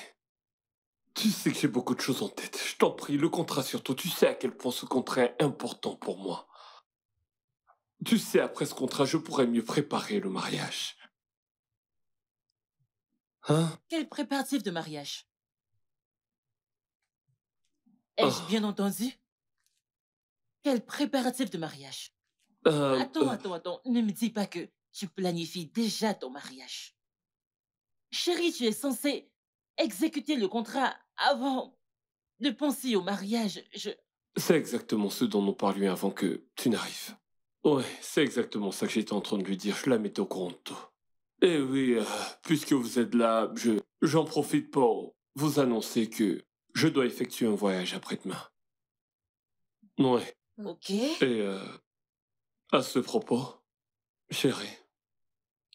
Tu sais que j'ai beaucoup de choses en tête. Je t'en prie, le contrat surtout. Tu sais à quel point ce contrat est important pour moi. Tu sais, après ce contrat, je pourrais mieux préparer le mariage. Hein? Quel préparatif de mariage? Ai-je Oh. bien entendu? Quel préparatif de mariage? Attends. Ne me dis pas que tu planifies déjà ton mariage. Chérie, tu es censée exécuter le contrat avant de penser au mariage. C'est exactement ce dont nous parlions avant que tu n'arrives. Ouais, c'est exactement ça que j'étais en train de lui dire. Je la mettais au courant de tout. Et oui, puisque vous êtes là, j'en profite pour vous annoncer que je dois effectuer un voyage après-demain. Ouais. Ok. Et à ce propos, chérie,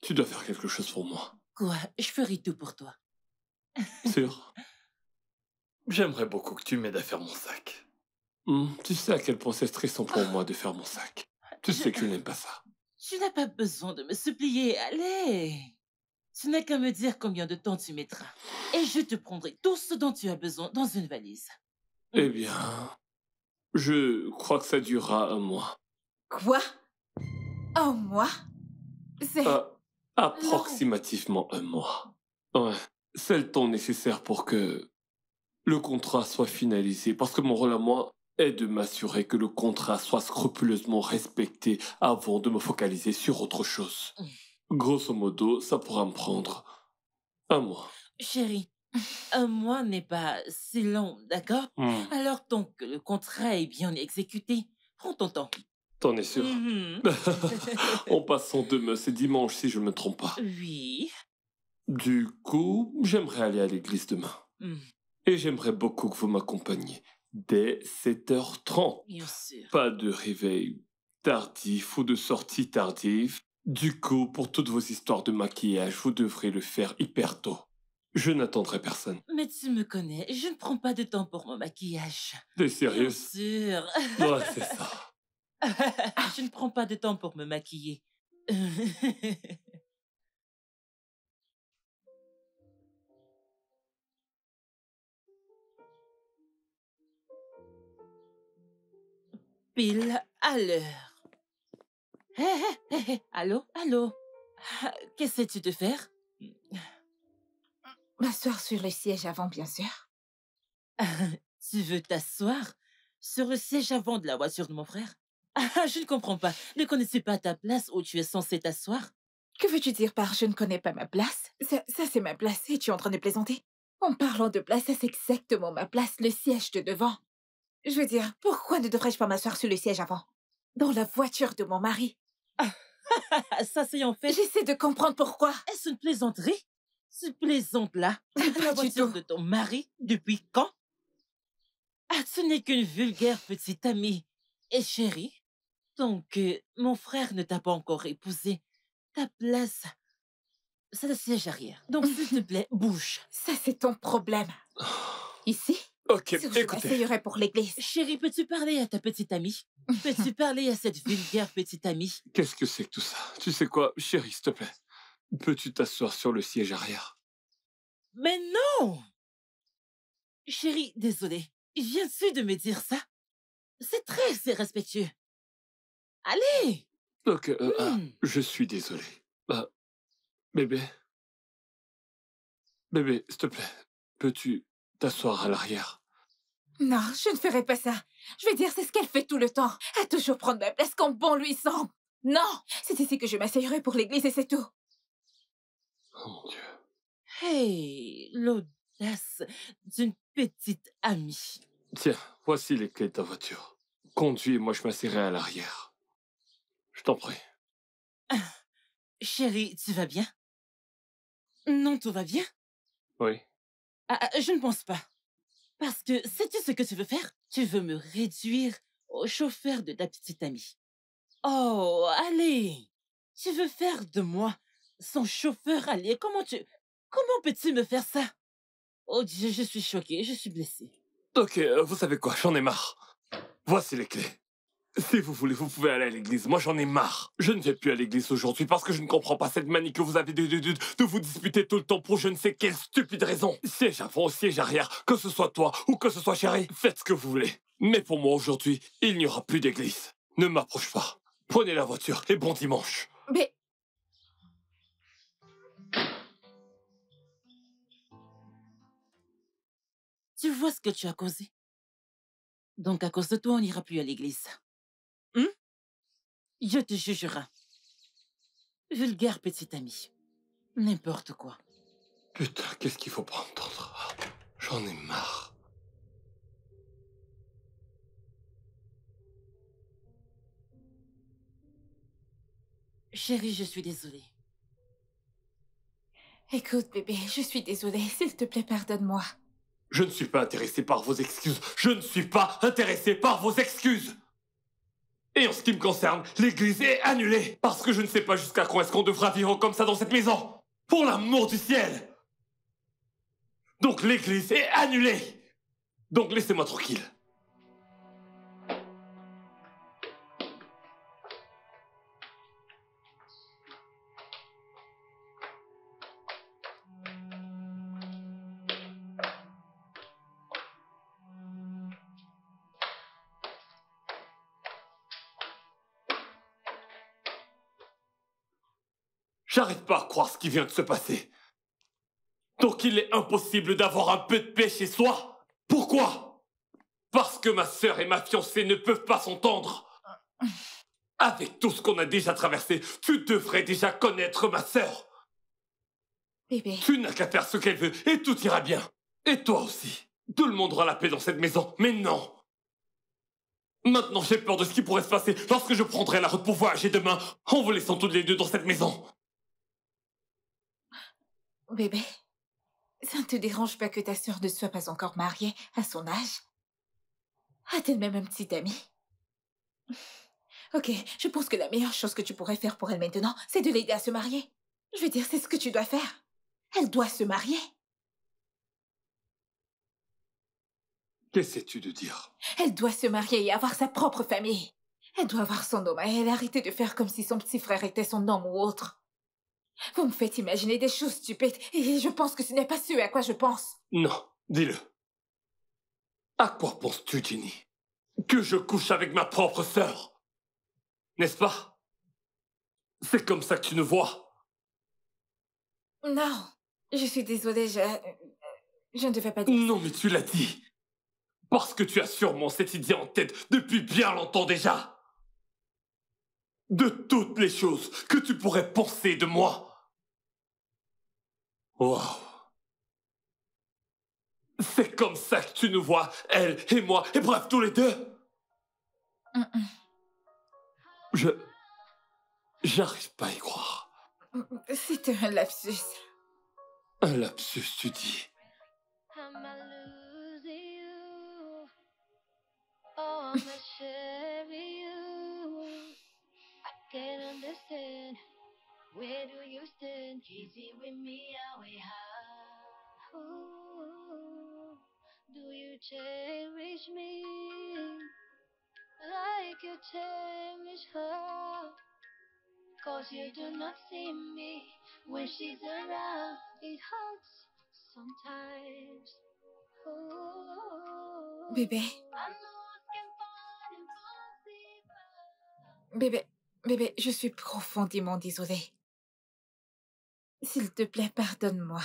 tu dois faire quelque chose pour moi. Quoi? Je ferai tout pour toi. Sûr? J'aimerais beaucoup que tu m'aides à faire mon sac. Tu sais à quel point c'est stressant pour moi de faire mon sac. Tu sais que je n'aime pas ça. Tu n'as pas besoin de me supplier. Allez. Tu n'as qu'à me dire combien de temps tu mettras. Et je te prendrai tout ce dont tu as besoin dans une valise. Eh bien, je crois que ça durera un mois. Quoi? Un mois? C'est... Approximativement un mois. Ouais, c'est le temps nécessaire pour que le contrat soit finalisé. Parce que mon rôle à moi est de m'assurer que le contrat soit scrupuleusement respecté avant de me focaliser sur autre chose. Grosso modo, ça pourra me prendre un mois. Chérie, un mois n'est pas si long, d'accord? Alors, tant que le contrat est bien exécuté, prends ton temps. T'en es sûr? Mhm. En passant demain, c'est dimanche si je ne me trompe pas. Oui. Du coup, j'aimerais aller à l'église demain. Hmm, Et j'aimerais beaucoup que vous m'accompagniez. Dès 7h30. bien sûr. Pas de réveil tardif ou de sortie tardive. Du coup, pour toutes vos histoires de maquillage, vous devrez le faire hyper tôt. Je n'attendrai personne. Mais tu me connais, je ne prends pas de temps pour mon maquillage. T'es Bien sérieuse? sûr. Ouais, c'est ça. Je ne prends pas de temps pour me maquiller. Pile à l'heure. Hé, allô? Ah, qu'essaies-tu de faire? M'asseoir sur le siège avant, bien sûr. Tu veux t'asseoir sur le siège avant de la voiture de mon frère? Ah, je ne comprends pas. Ne connais-tu pas ta place où tu es censé t'asseoir? Que veux-tu dire par je ne connais pas ma place? Ça c'est ma place et tu es en train de plaisanter? En parlant de place, ça c'est exactement ma place, le siège de devant. Je veux dire, pourquoi ne devrais-je pas m'asseoir sur le siège avant? Dans la voiture de mon mari. Ça, c'est en fait... J'essaie de comprendre pourquoi. Est-ce une plaisanterie? Tu plaisantes là? Dans Pas la du voiture tout. de ton mari? Depuis quand? Ah, ce n'est qu'une vulgaire petite amie. Et chérie, tant que mon frère ne t'a pas encore épousé, ta place, c'est le siège arrière. Donc, s'il te plaît, bouge. Ça c'est ton problème. Ici, Ok, c'est où je écoutez. m'asseyerai pour l'église. Chérie, peux-tu parler à ta petite amie? Peux-tu parler à cette vulgaire petite amie? Qu'est-ce que c'est que tout ça? Tu sais quoi, chérie, s'il te plaît. Peux-tu t'asseoir sur le siège arrière? Mais non! Chérie, désolée. Viens-tu de me dire ça? C'est très irrespectueux. Allez! Ok, Hmm. je suis désolé. Bébé. Bébé, s'il te plaît, peux-tu t'asseoir à l'arrière? Non, je ne ferai pas ça. Je veux dire, c'est ce qu'elle fait tout le temps. À toujours prendre ma place quand bon lui semble. Non, c'est ici que je m'asseyerai pour l'église et c'est tout. Oh mon Dieu. Hey, l'audace d'une petite amie. Tiens, voici les clés de ta voiture. Conduis et moi je m'assierai à l'arrière. Je t'en prie. Chérie, tu vas bien? Non, tout va bien? Oui. Je ne pense pas. Parce que sais-tu ce que tu veux faire? Tu veux me réduire au chauffeur de ta petite amie. Oh, allez! Tu veux faire de moi son chauffeur allié. Comment peux-tu me faire ça? Oh Dieu, je suis choquée, je suis blessée. Ok, vous savez quoi, j'en ai marre. Voici les clés. Si vous voulez, vous pouvez aller à l'église. Moi, j'en ai marre. Je ne vais plus à l'église aujourd'hui parce que je ne comprends pas cette manie que vous avez de vous disputer tout le temps pour je ne sais quelle stupide raison. Siège avant, siège arrière, que ce soit toi ou que ce soit Chéri, faites ce que vous voulez. Mais pour moi, aujourd'hui, il n'y aura plus d'église. Ne m'approche pas. Prenez la voiture et bon dimanche. Mais Tu vois ce que tu as causé? Donc, à cause de toi, on n'ira plus à l'église. Hum? Je te jugerai. Vulgaire petite amie. N'importe quoi. Putain, qu'est-ce qu'il faut pas entendre? J'en ai marre. Chérie, je suis désolée. écoute, bébé, je suis désolée. S'il te plaît, pardonne-moi. Je ne suis pas intéressé par vos excuses. Je ne suis pas intéressé par vos excuses. Et en ce qui me concerne, l'église est annulée. Parce que je ne sais pas jusqu'à quand est-ce qu'on devra vivre comme ça dans cette maison. Pour l'amour du ciel. Donc l'église est annulée. Donc laissez-moi tranquille. J'arrive pas à croire ce qui vient de se passer. Donc il est impossible d'avoir un peu de paix chez soi. Pourquoi? Parce que ma sœur et ma fiancée ne peuvent pas s'entendre. Avec tout ce qu'on a déjà traversé, tu devrais déjà connaître ma sœur. Bébé, Tu n'as qu'à faire ce qu'elle veut et tout ira bien. Et toi aussi. Tout le monde aura la paix dans cette maison, mais non. Maintenant, j'ai peur de ce qui pourrait se passer lorsque je prendrai la route pour voyager demain en vous laissant toutes les deux dans cette maison. bébé, ça ne te dérange pas que ta sœur ne soit pas encore mariée à son âge? A-t-elle même un petit ami? Ok, je pense que la meilleure chose que tu pourrais faire pour elle maintenant, c'est de l'aider à se marier. Je veux dire, c'est ce que tu dois faire. Elle doit se marier. Qu'essaies-tu de dire? Elle doit se marier et avoir sa propre famille. Elle doit avoir son homme à elle, arrêter de faire comme si son petit frère était son homme ou autre. Vous me faites imaginer des choses stupides et je pense que ce n'est pas ce à quoi je pense. Non, dis-le. À quoi penses-tu, Ginny? Que je couche avec ma propre sœur? N'est-ce pas? C'est comme ça que tu ne vois. Non, je suis désolée, je ne devais pas dire. Non, mais tu l'as dit. Parce que tu as sûrement cette idée en tête depuis bien longtemps déjà. De toutes les choses que tu pourrais penser de moi. Wow. C'est comme ça que tu nous vois, elle et moi, et bref, tous les deux. J'arrive pas à y croire. C'était un lapsus. Un lapsus, tu dis. Am I losing you? Oh, I'm a cherry you. I can't understand. Where do you stand? Easy with me, away high. Ooh, do you cherish me like you cherish her? Cause you do not see me when she's around. It hurts sometimes. Ooh, Bébé, I know I can find impossible. bébé, je suis profondément désolée. S'il te plaît, pardonne-moi.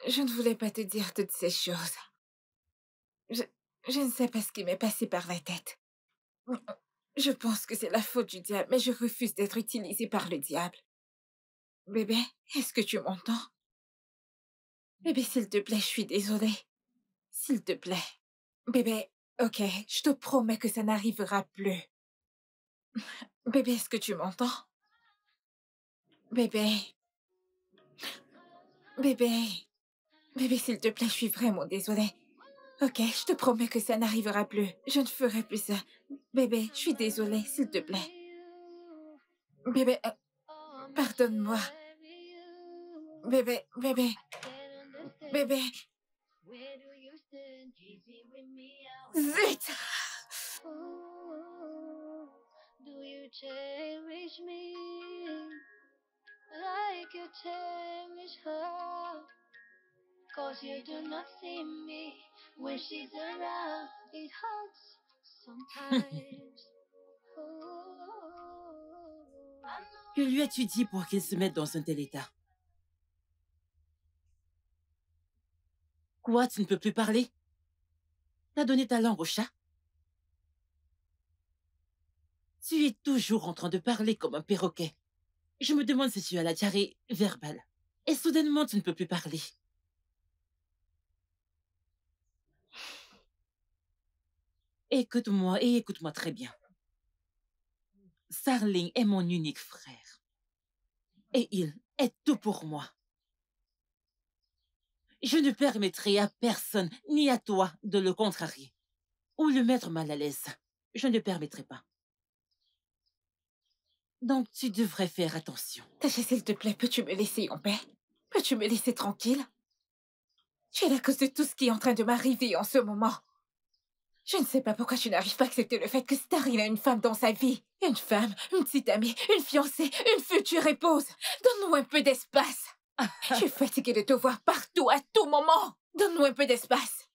Je ne voulais pas te dire toutes ces choses. Je ne sais pas ce qui m'est passé par la tête. Je pense que c'est la faute du diable, mais je refuse d'être utilisée par le diable. Bébé, est-ce que tu m'entends? Bébé, s'il te plaît, je suis désolée. S'il te plaît. Bébé, ok, je te promets que ça n'arrivera plus. Bébé, est-ce que tu m'entends? Bébé. Bébé. Bébé, s'il te plaît, je suis vraiment désolée. Ok, je te promets que ça n'arrivera plus. Je ne ferai plus ça. Bébé, je suis désolée, s'il te plaît. Bébé, pardonne-moi. Bébé, bébé, bébé. Zut! Do you cherish me like you cherish her? Cause you do not see me when she's around. It hurts sometimes. Que lui as-tu dit pour qu'il se mette dans un tel état? Quoi, tu ne peux plus parler? T'as donné ta langue au chat? Tu es toujours en train de parler comme un perroquet. Je me demande si tu as la diarrhée verbale. Et soudainement, tu ne peux plus parler. Écoute-moi et écoute-moi très bien. Starling est mon unique frère. Et il est tout pour moi. Je ne permettrai à personne, ni à toi, de le contrarier ou le mettre mal à l'aise. Je ne permettrai pas. Donc, tu devrais faire attention. Taché, s'il te plaît, peux-tu me laisser en paix? Peux-tu me laisser tranquille? Tu es la cause de tout ce qui est en train de m'arriver en ce moment. Je ne sais pas pourquoi tu n'arrives pas à accepter le fait que Starling a une femme dans sa vie. Une femme, une petite amie, une fiancée, une future épouse. Donne-nous un peu d'espace. Je suis fatiguée de te voir partout, à tout moment. Donne-nous un peu d'espace.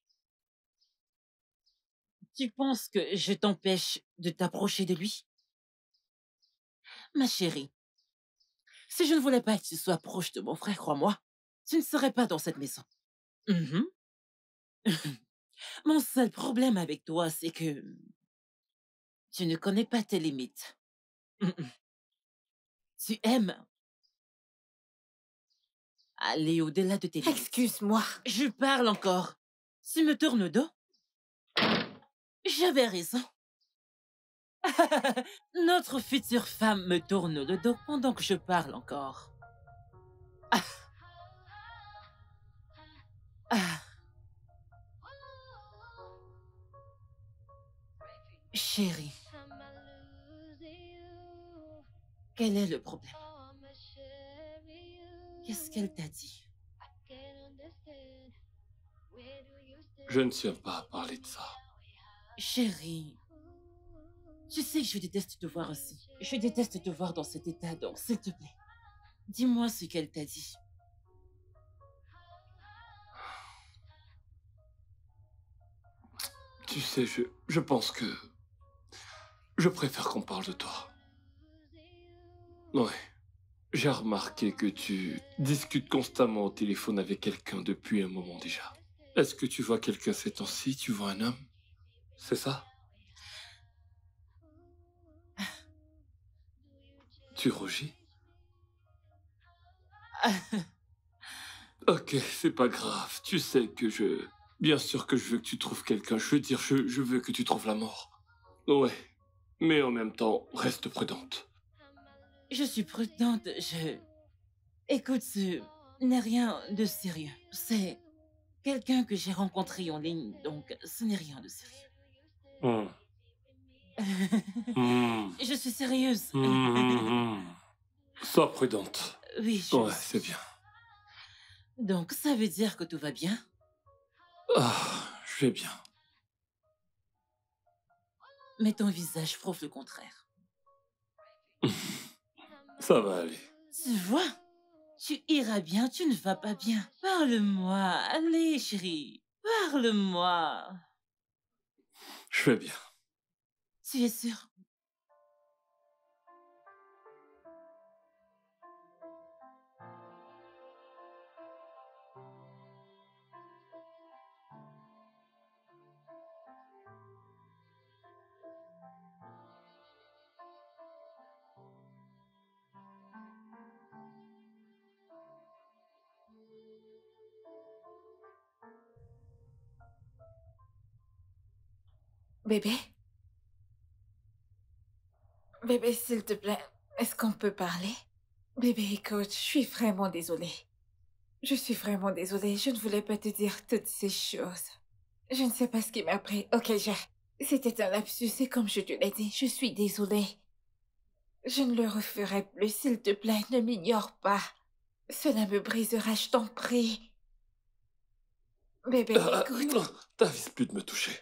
Tu penses que je t'empêche de t'approcher de lui? Ma chérie, si je ne voulais pas que tu sois proche de mon frère, crois-moi, tu ne serais pas dans cette maison. Mhm. Mon seul problème avec toi, c'est que tu ne connais pas tes limites. Mhm. Tu aimes aller au-delà de tes limites. Excuse-moi. Je parle encore. Tu me tournes le dos? J'avais raison. Notre future femme me tourne le dos pendant que je parle encore. Ah. Ah. Chérie, quel est le problème? Qu'est-ce qu'elle t'a dit? Je ne tiens pas à parler de ça. Chérie, tu sais que je déteste te voir ainsi. Je déteste te voir dans cet état, donc s'il te plaît, dis-moi ce qu'elle t'a dit. Tu sais, je pense que... Je préfère qu'on parle de toi. Ouais. J'ai remarqué que tu discutes constamment au téléphone avec quelqu'un depuis un moment déjà. Est-ce que tu vois quelqu'un ces temps-ci? Tu vois un homme? C'est ça? Tu rougis? Ok, c'est pas grave. Tu sais que je... Bien sûr que je veux que tu trouves quelqu'un. Je veux dire, je veux que tu trouves la mort. Ouais. Mais en même temps, reste prudente. Je suis prudente, Écoute, ce n'est rien de sérieux. C'est quelqu'un que j'ai rencontré en ligne, donc ce n'est rien de sérieux. Je suis sérieuse. Sois prudente. Oui, Ouais, c'est bien. Donc, ça veut dire que tout va bien? Ah, je vais bien. Mais ton visage prouve le contraire. Ça va aller. Tu vois? Tu iras bien, tu ne vas pas bien. Parle-moi, allez, chérie. Parle-moi. Je vais bien. Tu es sûre? Bébé? Bébé, s'il te plaît, est-ce qu'on peut parler? Bébé, écoute, je suis vraiment désolée. Je suis vraiment désolée, je ne voulais pas te dire toutes ces choses. Je ne sais pas ce qui m'a pris. Ok, c'était un lapsus et comme je te l'ai dit, je suis désolée. Je ne le referai plus, s'il te plaît, ne m'ignore pas. Cela me brisera, je t'en prie. Bébé, écoute, T'avises plus de me toucher.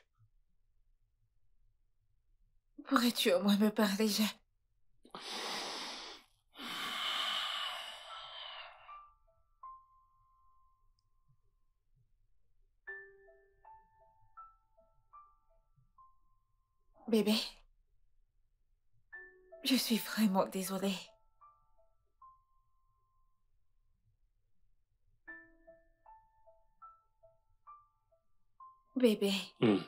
pourrais-tu au moins me parler, Bébé, je suis vraiment désolée. Bébé, Hmm.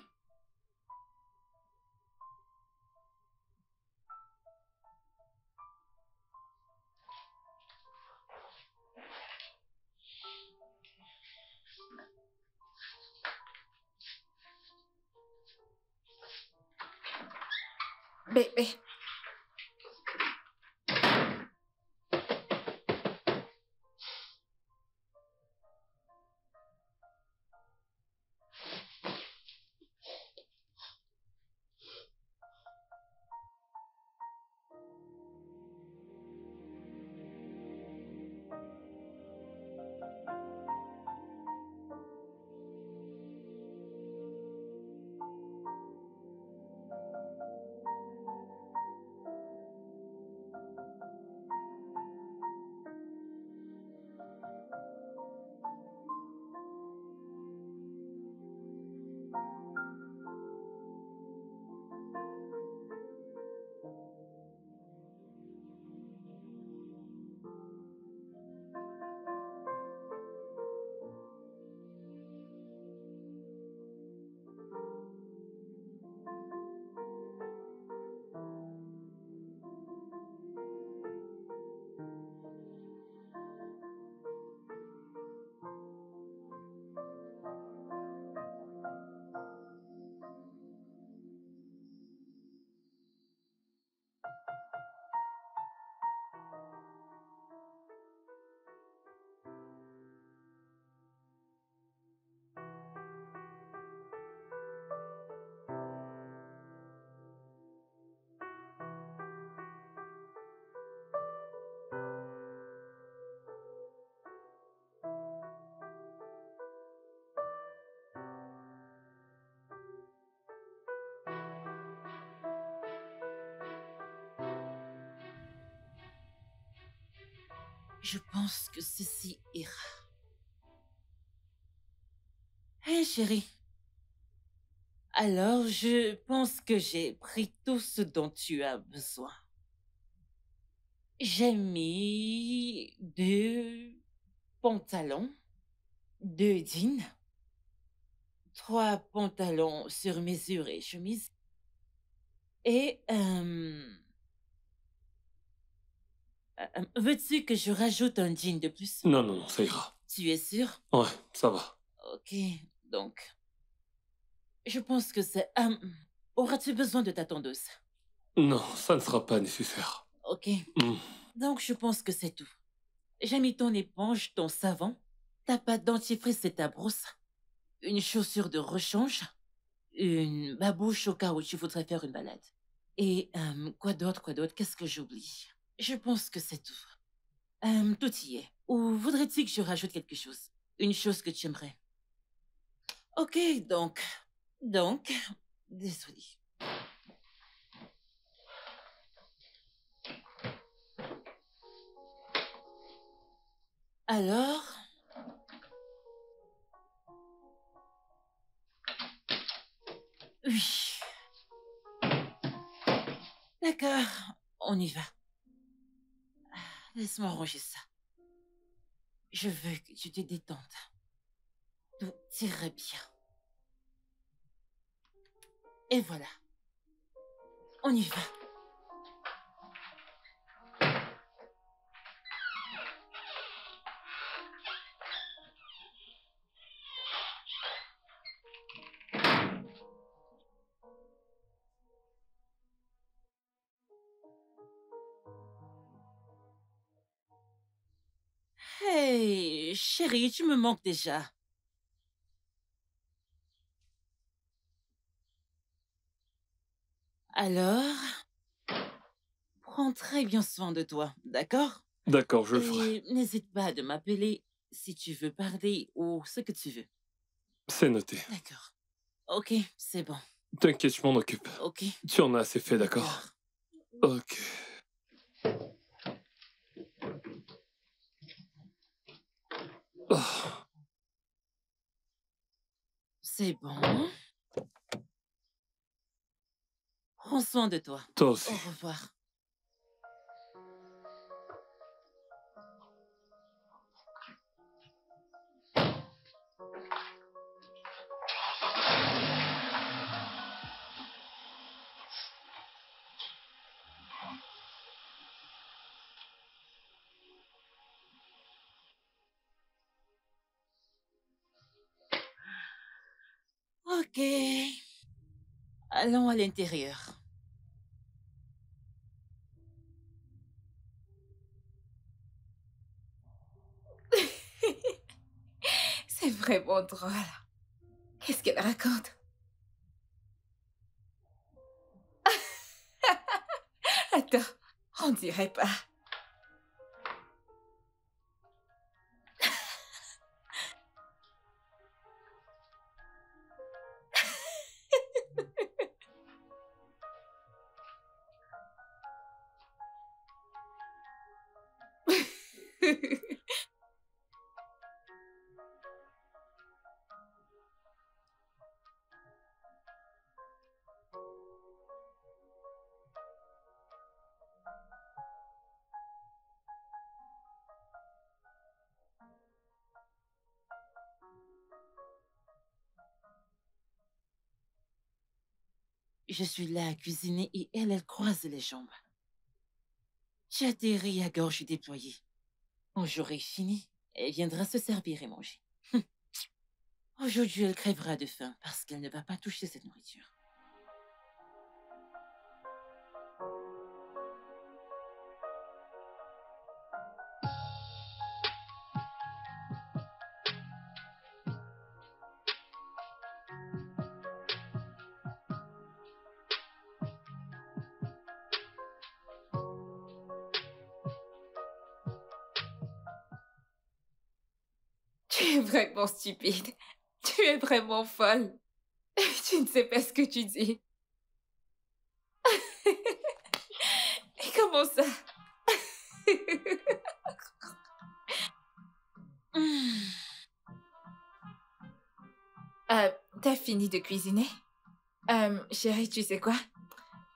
bébé. Je pense que ceci ira. Hé, chérie. Alors, je pense que j'ai pris tout ce dont tu as besoin. J'ai mis 2 pantalons, 2 jeans, 3 pantalons sur mesure et chemise, et veux-tu que je rajoute un jean de plus? Non, non, non, ça ira. Tu es sûr? Ouais, ça va. Ok, donc, je pense que c'est... auras-tu besoin de ta tondeuse? Non, ça ne sera pas nécessaire. Ok, Hmm. donc je pense que c'est tout. J'ai mis ton éponge, ton savon, ta pâte dentifrice et ta brosse, une chaussure de rechange, une babouche au cas où tu voudrais faire une balade. Et quoi d'autre, qu'est-ce que j'oublie? Je pense que c'est tout. Tout y est. Ou voudrais-tu que je rajoute quelque chose? Une chose que tu aimerais? Ok, donc, désolé. Alors, oui. D'accord, on y va. Laisse-moi ranger ça. Je veux que tu te détendes. Tout ira bien. Et voilà. On y va. Hey, Chérie, tu me manques déjà. Alors, prends très bien soin de toi, d'accord? D'accord, je le ferai. Et n'hésite pas de m'appeler si tu veux parler ou ce que tu veux. C'est noté. D'accord. Ok, c'est bon. T'inquiète, je m'en occupe. Ok, Tu en as assez fait, d'accord? Ok. Ah, C'est bon. Prends soin de toi. toi Au aussi. revoir. Ok. Allons à l'intérieur. C'est vraiment drôle. Qu'est-ce qu'elle raconte? Attends, on dirait pas. Je suis là à cuisiner et elle croise les jambes. J'ai atterri à gorge déployée. Quand j'aurai fini, elle viendra se servir et manger. Aujourd'hui, elle crèvera de faim parce qu'elle ne va pas toucher cette nourriture. Tu es vraiment stupide. Tu es vraiment folle. Tu ne sais pas ce que tu dis. Et comment ça? T'as fini de cuisiner? Chérie, tu sais quoi?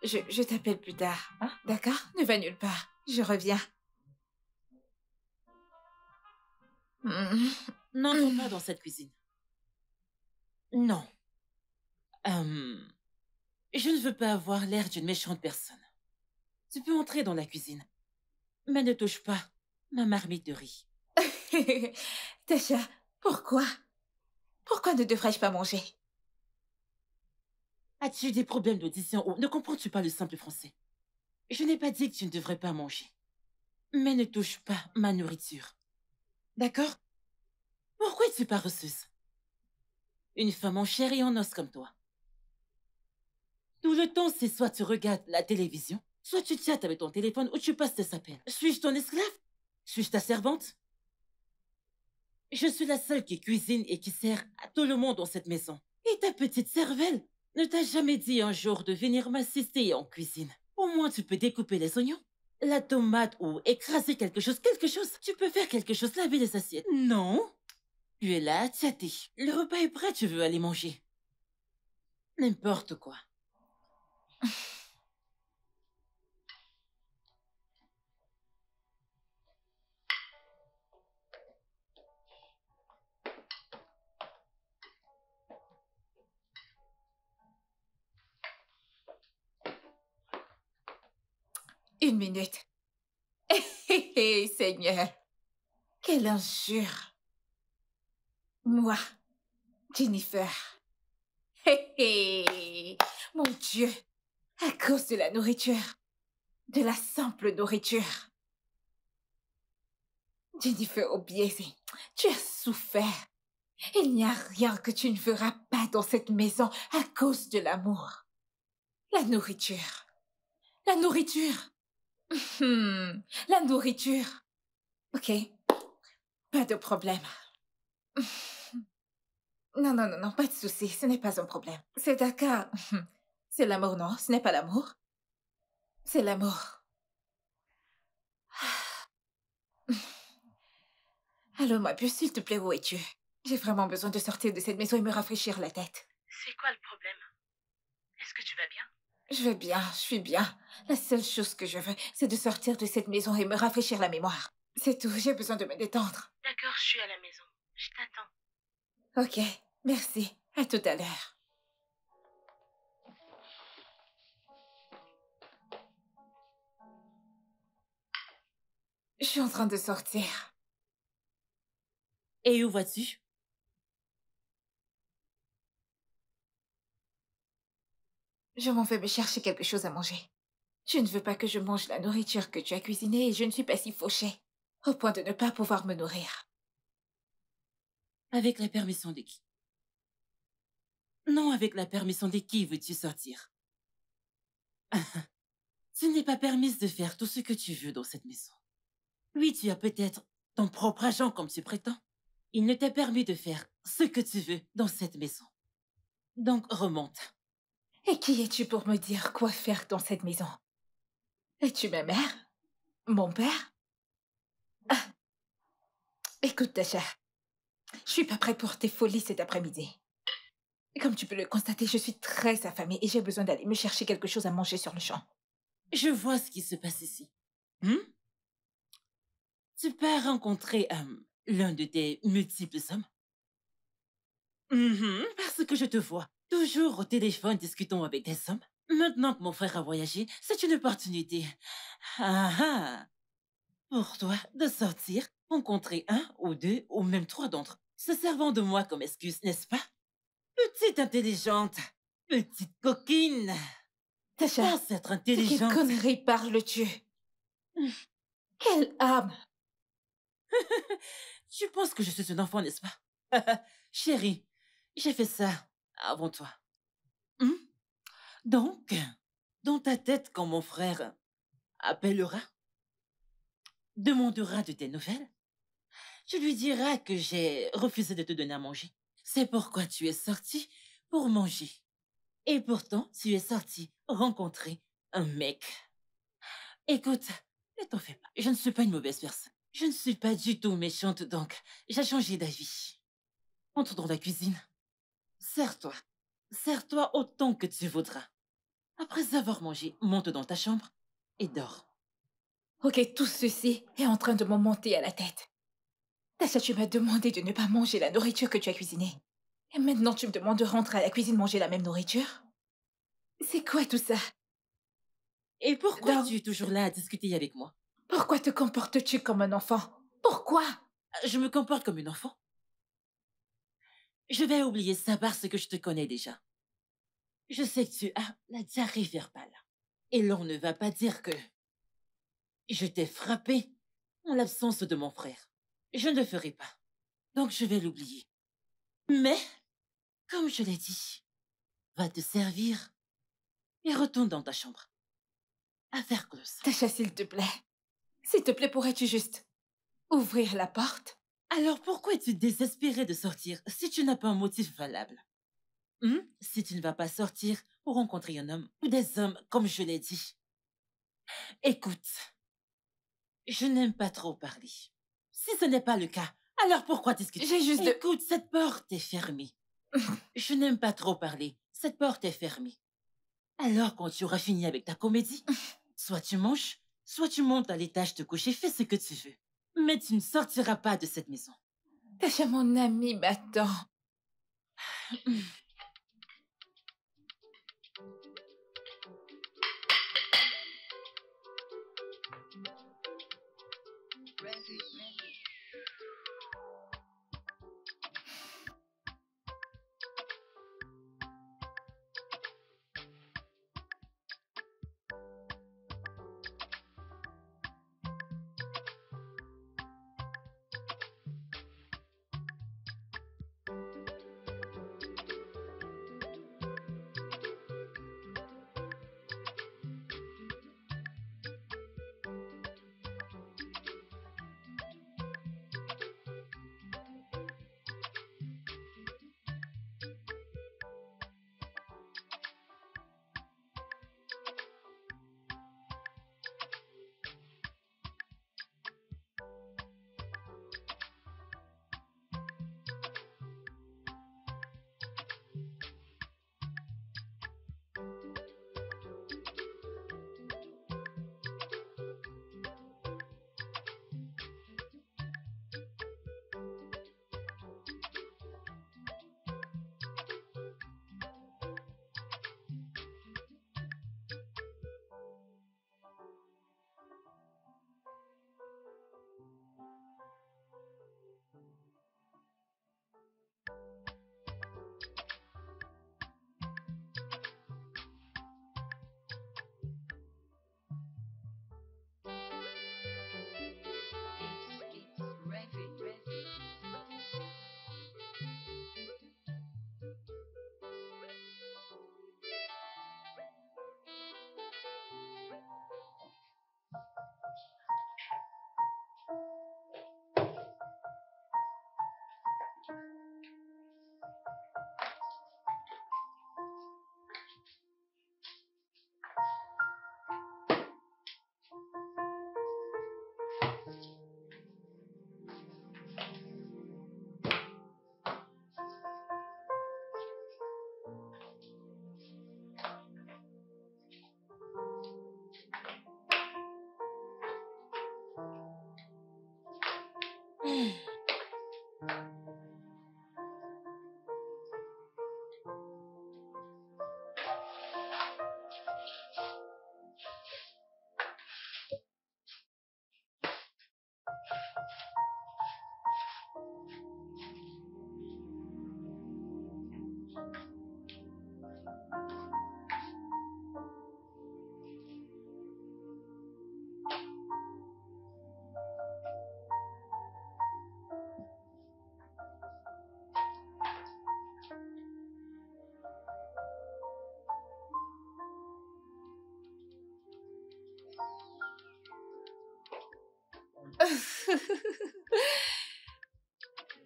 Je t'appelle plus tard, hein? D'accord? Ne va nulle part. Je reviens. N'entre pas dans cette cuisine. Non. Je ne veux pas avoir l'air d'une méchante personne. Tu peux entrer dans la cuisine, mais ne touche pas ma marmite de riz. Tasha, pourquoi? Pourquoi ne devrais-je pas manger? As-tu des problèmes d'audition ou ne comprends-tu pas le simple français? Je n'ai pas dit que tu ne devrais pas manger. Mais ne touche pas ma nourriture. D'accord? Pourquoi es-tu paresseuse? Une femme en chair et en os comme toi. Tout le temps, c'est soit tu regardes la télévision, soit tu chattes avec ton téléphone ou tu passes tes appels. Suis-je ton esclave? Suis-je ta servante? Je suis la seule qui cuisine et qui sert à tout le monde dans cette maison. Et ta petite cervelle ne t'a jamais dit un jour de venir m'assister en cuisine. Au moins, tu peux découper les oignons, la tomate ou écraser quelque chose, quelque chose. Tu peux faire quelque chose, laver les assiettes. Non. Tu es là, tchaté. Le repas est prêt, tu veux aller manger. N'importe quoi. Une minute. Hé hé, Seigneur. Quelle injure. Moi, Jennifer. Hé hé. Mon Dieu. À cause de la nourriture. De la simple nourriture. Jennifer Obiese, tu as souffert. Il n'y a rien que tu ne feras pas dans cette maison à cause de l'amour. La nourriture. La nourriture. La nourriture. Ok, pas de problème. Non, non, non, non, pas de souci, ce n'est pas un problème. C'est d'accord. C'est l'amour, non? Ce n'est pas l'amour. C'est l'amour. Allô, ma puce, s'il te plaît, où es-tu? J'ai vraiment besoin de sortir de cette maison et me rafraîchir la tête. C'est quoi le problème? Est-ce que tu vas bien? Je vais bien, je suis bien. La seule chose que je veux, c'est de sortir de cette maison et me rafraîchir la mémoire. C'est tout, j'ai besoin de me détendre. D'accord, je suis à la maison. Je t'attends. Ok, merci. À tout à l'heure. Je suis en train de sortir. Et où vas-tu? Je m'en vais me chercher quelque chose à manger. Je ne veux pas que je mange la nourriture que tu as cuisinée et je ne suis pas si fauchée, au point de ne pas pouvoir me nourrir. Avec la permission de qui? Non, avec la permission de qui veux-tu sortir? Tu n'es pas permise de faire tout ce que tu veux dans cette maison. Oui, tu as peut-être ton propre agent comme tu prétends. Il ne t'est permis de faire ce que tu veux dans cette maison. Donc remonte. Et qui es-tu pour me dire quoi faire dans cette maison? Es-tu ma mère? Mon père? Ah, écoute, Tasha, je suis pas prête pour tes folies cet après-midi. Comme tu peux le constater, je suis très affamée et j'ai besoin d'aller me chercher quelque chose à manger sur le champ. Je vois ce qui se passe ici. Hmm? Tu peux rencontrer l'un de tes multiples hommes? Parce que je te vois toujours au téléphone discutant avec des hommes. Maintenant que mon frère a voyagé, c'est une opportunité. Ah ah! Pour toi de sortir, rencontrer un ou deux ou même trois d'entre eux, se servant de moi comme excuse, n'est-ce pas? Petite intelligente, petite coquine. Tasha, Pense être de quelle intelligente. connerie parles-tu? Quelle âme! Tu penses que je suis un enfant, n'est-ce pas? Chérie, j'ai fait ça avant toi. Hmm? Donc, dans ta tête, quand mon frère appellera, demandera de tes nouvelles, tu lui diras que j'ai refusé de te donner à manger. C'est pourquoi tu es sorti pour manger. Et pourtant, tu es sorti rencontrer un mec. Écoute, ne t'en fais pas. Je ne suis pas une mauvaise personne. Je ne suis pas du tout méchante, donc j'ai changé d'avis. Entre dans la cuisine. Sers-toi. Sers-toi autant que tu voudras. Après avoir mangé, monte dans ta chambre et dors. Ok, tout ceci est en train de me monter à la tête. Tasha, tu m'as demandé de ne pas manger la nourriture que tu as cuisinée. Et maintenant, tu me demandes de rentrer à la cuisine manger la même nourriture? C'est quoi tout ça? Et pourquoi Donc, tu es toujours là à discuter avec moi? pourquoi te comportes-tu comme un enfant? Pourquoi? Je me comporte comme une enfant. Je vais oublier ça parce que je te connais déjà. Je sais que tu as la diarrhée verbale. Et l'on ne va pas dire que je t'ai frappé en l'absence de mon frère. Je ne le ferai pas. Donc je vais l'oublier. Mais, comme je l'ai dit, va te servir et retourne dans ta chambre. Affaire close. Tasha, s'il te plaît. S'il te plaît, pourrais-tu juste ouvrir la porte? Alors pourquoi es-tu désespéré de sortir si tu n'as pas un motif valable? Si tu ne vas pas sortir pour rencontrer un homme ou des hommes, comme je l'ai dit. Écoute, je n'aime pas trop parler. Si ce n'est pas le cas, alors pourquoi discuter? J'ai juste de... Écoute, cette porte est fermée. Je n'aime pas trop parler. Cette porte est fermée. Alors quand tu auras fini avec ta comédie, soit tu manges, soit tu montes à l'étage te coucher, fais ce que tu veux. Mais tu ne sortiras pas de cette maison. Tasha, mon ami m'attend.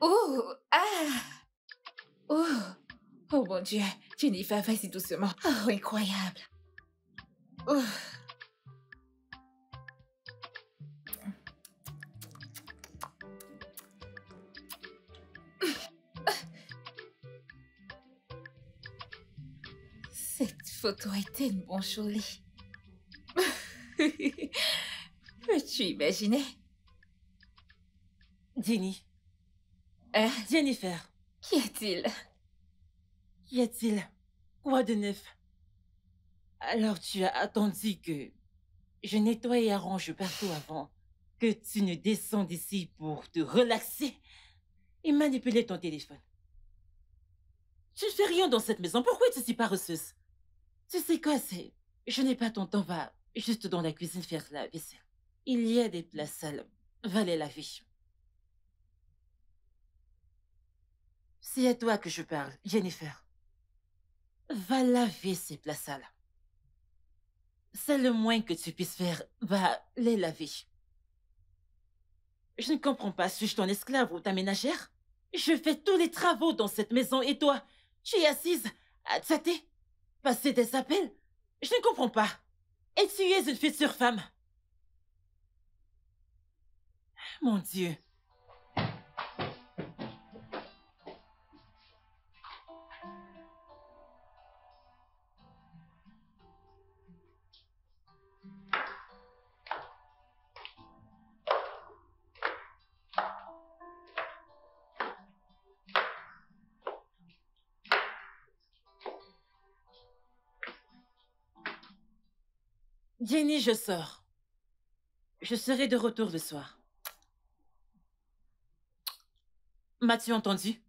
Oh, ah, oh, oh mon Dieu. Jennifer, vas-y doucement. Oh, incroyable. Oh. Cette photo est tellement jolie. Peux-tu imaginer? Jenny. Hein? Jennifer. Qu'y a-t-il? Qu'y a-t-il? Quoi de neuf? Alors tu as attendu que je nettoie et arrange partout avant que tu ne descendes ici pour te relaxer et manipuler ton téléphone. Tu ne fais rien dans cette maison. Pourquoi es-tu si paresseuse? Tu sais quoi, c'est... Je n'ai pas ton temps, va juste dans la cuisine faire la vaisselle. Il y a des plats sales. Va les laver. C'est à toi que je parle, Jennifer. Va laver ces plats sales. C'est le moins que tu puisses faire. Va les laver. Je ne comprends pas, suis-je ton esclave ou ta ménagère? Je fais tous les travaux dans cette maison et toi, tu es assise à tâter, passer des appels. Je ne comprends pas. Et tu es une future femme. Mon Dieu. Jenny, je sors. Je serai de retour le soir. M'as-tu entendu?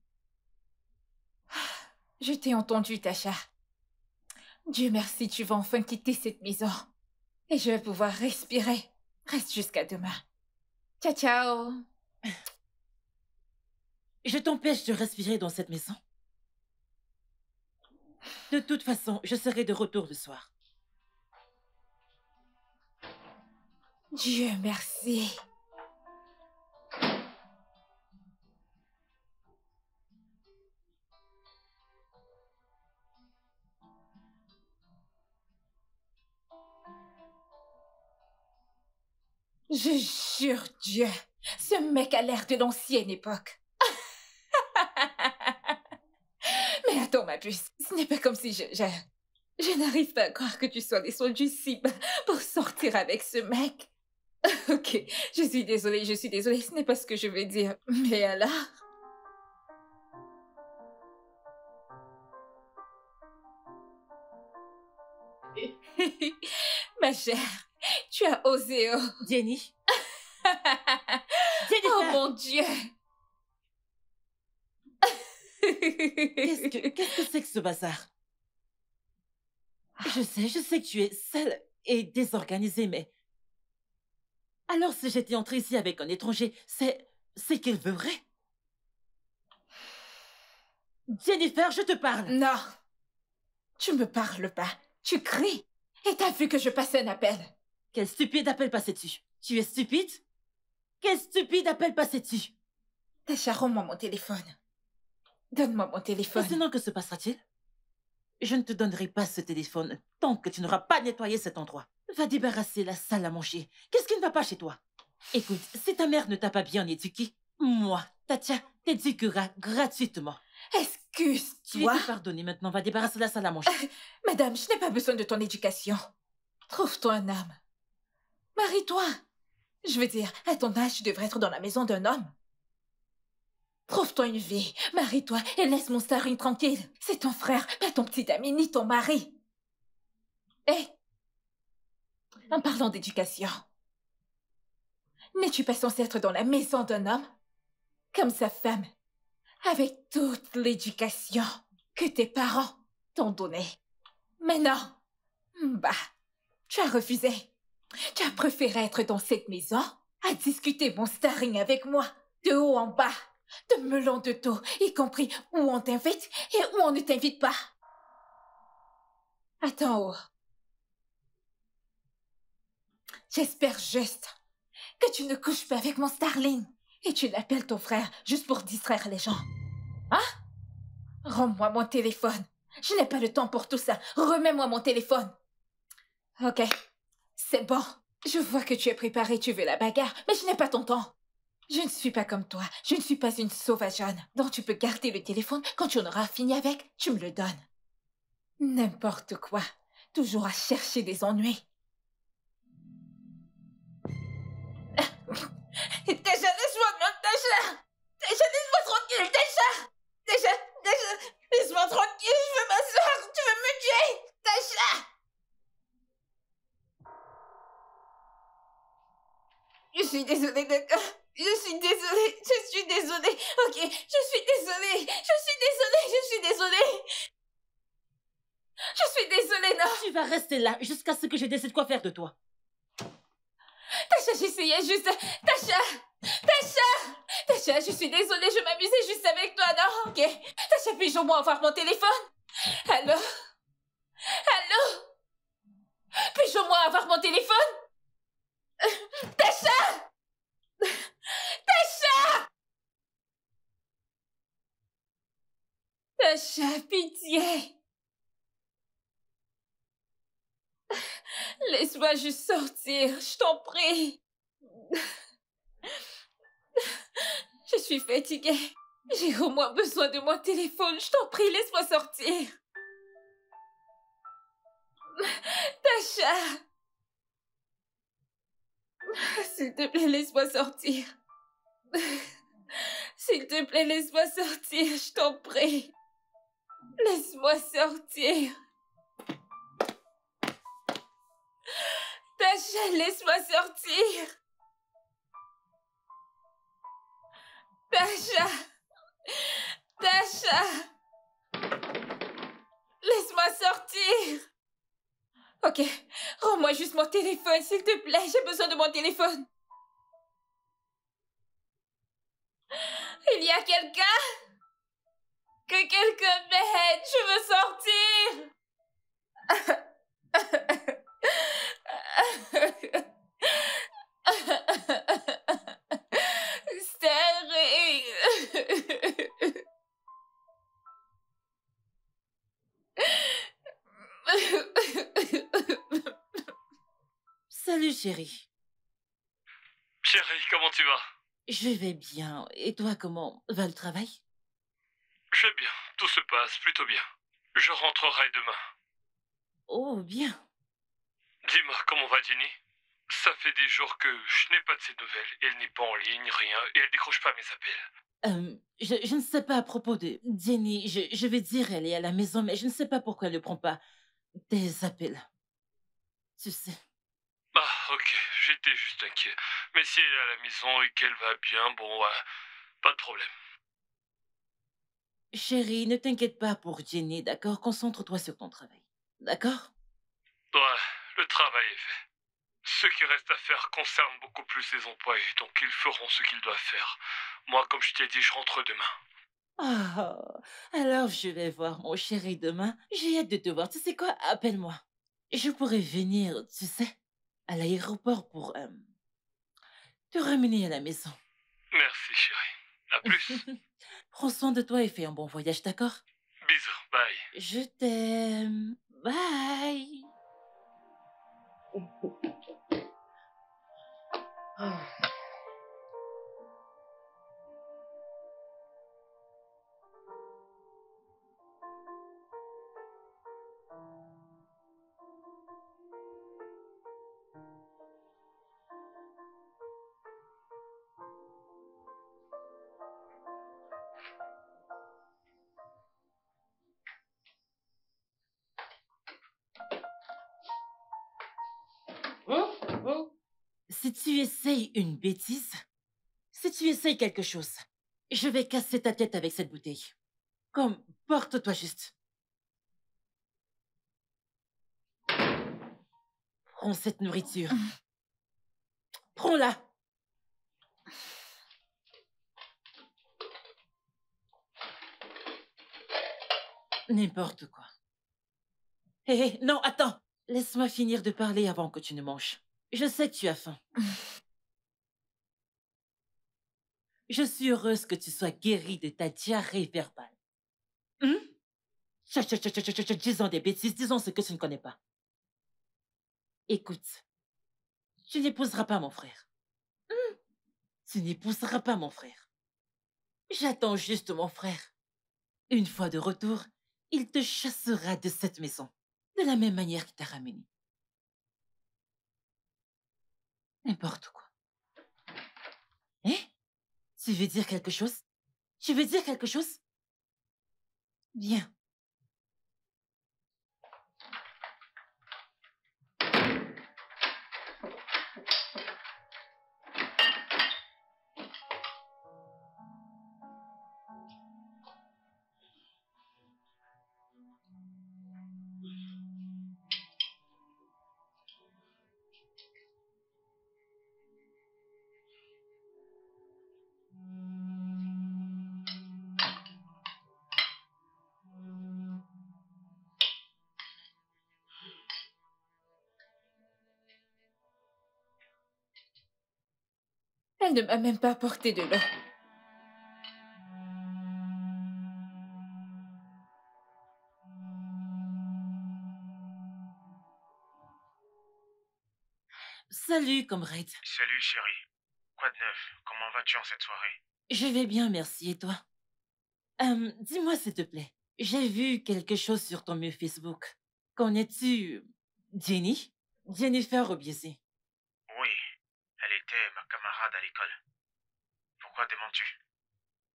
Je t'ai entendu, Tasha. Dieu merci, tu vas enfin quitter cette maison. Et je vais pouvoir respirer. Reste jusqu'à demain. Ciao, ciao. Je t'empêche de respirer dans cette maison. De toute façon, je serai de retour le soir. Dieu merci. Je jure Dieu, ce mec a l'air de l'ancienne époque. Mais attends, ma puce, ce n'est pas comme si je n'arrive pas à croire que tu sois descendu si bas pour sortir avec ce mec. Ok, je suis désolée, ce n'est pas ce que je veux dire. Mais alors... Ma chère, tu as osé, oh. Jenny? Oh mon Dieu! Qu'est-ce que c'est que ce bazar? Je sais que tu es seule et désorganisée, mais... Alors si j'étais entrée ici avec un étranger, c'est qu'il veut vrai? Jennifer, je te parle! Non! Tu me parles pas. Tu cries. Et t'as vu que je passais un appel. Quel stupide appel passais-tu? Tu es stupide? Quel stupide appel passais-tu? Tasha, rends-moi mon téléphone. Donne-moi mon téléphone. Et sinon, que se passera-t-il? Je ne te donnerai pas ce téléphone tant que tu n'auras pas nettoyé cet endroit. Va débarrasser la salle à manger. Qu'est-ce qui ne va pas chez toi? Écoute, si ta mère ne t'a pas bien éduquée, moi, Tatia, t'éduquera gratuitement. Tu Excuse-toi. es pardonné maintenant, va débarrasser la salle à manger. Madame, je n'ai pas besoin de ton éducation. Trouve-toi un homme. Marie-toi. Je veux dire, à ton âge, tu devrais être dans la maison d'un homme. Trouve-toi une vie, marie-toi et laisse mon Starring tranquille. C'est ton frère, pas ton petit ami ni ton mari. Hé, en parlant d'éducation, n'es-tu pas censé être dans la maison d'un homme, comme sa femme, avec toute l'éducation que tes parents t'ont donnée? Mais non, bah, tu as refusé. Tu as préféré être dans cette maison à discuter mon Starring avec moi, de haut en bas, de melon de dos, y compris où on t'invite et où on ne t'invite pas. Attends, oh. J'espère juste que tu ne couches pas avec mon Starling et tu l'appelles ton frère juste pour distraire les gens. Hein? Rends-moi mon téléphone. Je n'ai pas le temps pour tout ça. Remets-moi mon téléphone. Ok, c'est bon. Je vois que tu es préparé, tu veux la bagarre, mais je n'ai pas ton temps. Je ne suis pas comme toi. Je ne suis pas une sauvageonne. Donc tu peux garder le téléphone. Quand tu en auras fini avec, tu me le donnes. N'importe quoi. Toujours à chercher des ennuis. Déjà, laisse-moi, Tasha! Tasha, laisse-moi tranquille, Tasha, laisse-moi tranquille, je veux m'asseoir, tu veux me tuer, Tasha! Je suis désolée, d'accord? Je suis désolée. Ok, je suis désolée. Non. Tu vas rester là jusqu'à ce que je décide quoi faire de toi. Tasha, j'essayais juste... Tasha, je suis désolée, je m'amusais juste avec toi, non? Ok. Tasha, puis-je au moins avoir mon téléphone? Allô? Puis-je au moins avoir mon téléphone? Tasha! Tasha, pitié! Laisse-moi juste sortir, je t'en prie. Je suis fatiguée. J'ai au moins besoin de mon téléphone. Je t'en prie, laisse-moi sortir. Tasha! S'il te plaît, laisse-moi sortir. S'il te plaît, laisse-moi sortir, je t'en prie. Laisse-moi sortir. Tasha, laisse-moi sortir. Tasha! Laisse-moi sortir. Ok, rends-moi juste mon téléphone, s'il te plaît. J'ai besoin de mon téléphone. Il y a quelqu'un? Que quelqu'un m'aide, je veux sortir. Salut, chérie. Chérie, comment tu vas? Je vais bien. Et toi, comment va le travail? Je vais bien, tout se passe plutôt bien. Je rentrerai demain. Oh, bien. Dis-moi, comment va Jenny? Ça fait des jours que je n'ai pas de ses nouvelles. Elle n'est pas en ligne, rien, et elle décroche pas mes appels. Je ne sais pas à propos de Jenny. Je vais dire, elle est à la maison, mais je ne sais pas pourquoi elle ne prend pas tes appels. Tu sais. Ah, ok, j'étais juste inquiet. Mais si elle est à la maison et qu'elle va bien, bon, pas de problème. Chérie, ne t'inquiète pas pour Jenny, d'accord? Concentre-toi sur ton travail. D'accord? Ouais, le travail est fait. Ce qui reste à faire concerne beaucoup plus les employés, donc ils feront ce qu'ils doivent faire. Moi, comme je t'ai dit, je rentre demain. Ah, alors je vais voir mon chéri demain. J'ai hâte de te voir. Tu sais quoi? Appelle-moi. Je pourrais venir, tu sais, à l'aéroport pour te ramener à la maison. Merci, chérie. À plus. Prends soin de toi et fais un bon voyage, d'accord? Bisous, bye. Je t'aime. Bye. si tu essayes une bêtise, si tu essayes quelque chose, je vais casser ta tête avec cette bouteille. Comme, porte-toi juste. Prends cette nourriture. Prends-la. N'importe quoi. Hé, hé, non, attends. Laisse-moi finir de parler avant que tu ne manges. Je sais que tu as faim. Je suis heureuse que tu sois guérie de ta diarrhée verbale. Disons des bêtises, disons ce que tu ne connais pas. Écoute, tu n'épouseras pas mon frère. Tu n'épouseras pas mon frère. J'attends juste mon frère. Une fois de retour, il te chassera de cette maison, de la même manière qu'il t'a ramené. N'importe quoi. Hein? Tu veux dire quelque chose? Tu veux dire quelque chose? Bien. Elle ne m'a même pas apporté de l'eau. Salut, comrade. Salut chérie. Quoi de neuf? Comment vas-tu en cette soirée? Je vais bien, merci. Et toi? Dis-moi, s'il te plaît. J'ai vu quelque chose sur ton mur Facebook. Connais-tu Jenny? Jennifer Obiesi. Oui, elle était ma camarade à l'école. Pourquoi demandes-tu?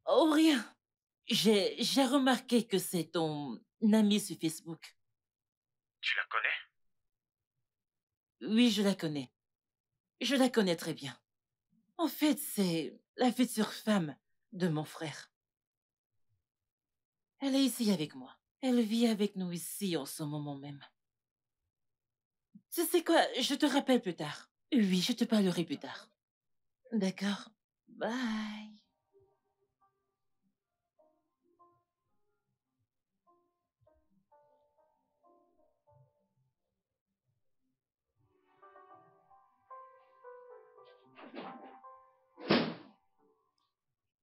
Oh, rien. J'ai remarqué que c'est ton amie sur Facebook. Tu la connais? Oui, je la connais. Je la connais très bien. En fait, c'est la future femme de mon frère. Elle est ici avec moi. Elle vit avec nous ici en ce moment même. Tu sais quoi, je te rappelle plus tard. Oui, je te parlerai plus tard. D'accord. Bye.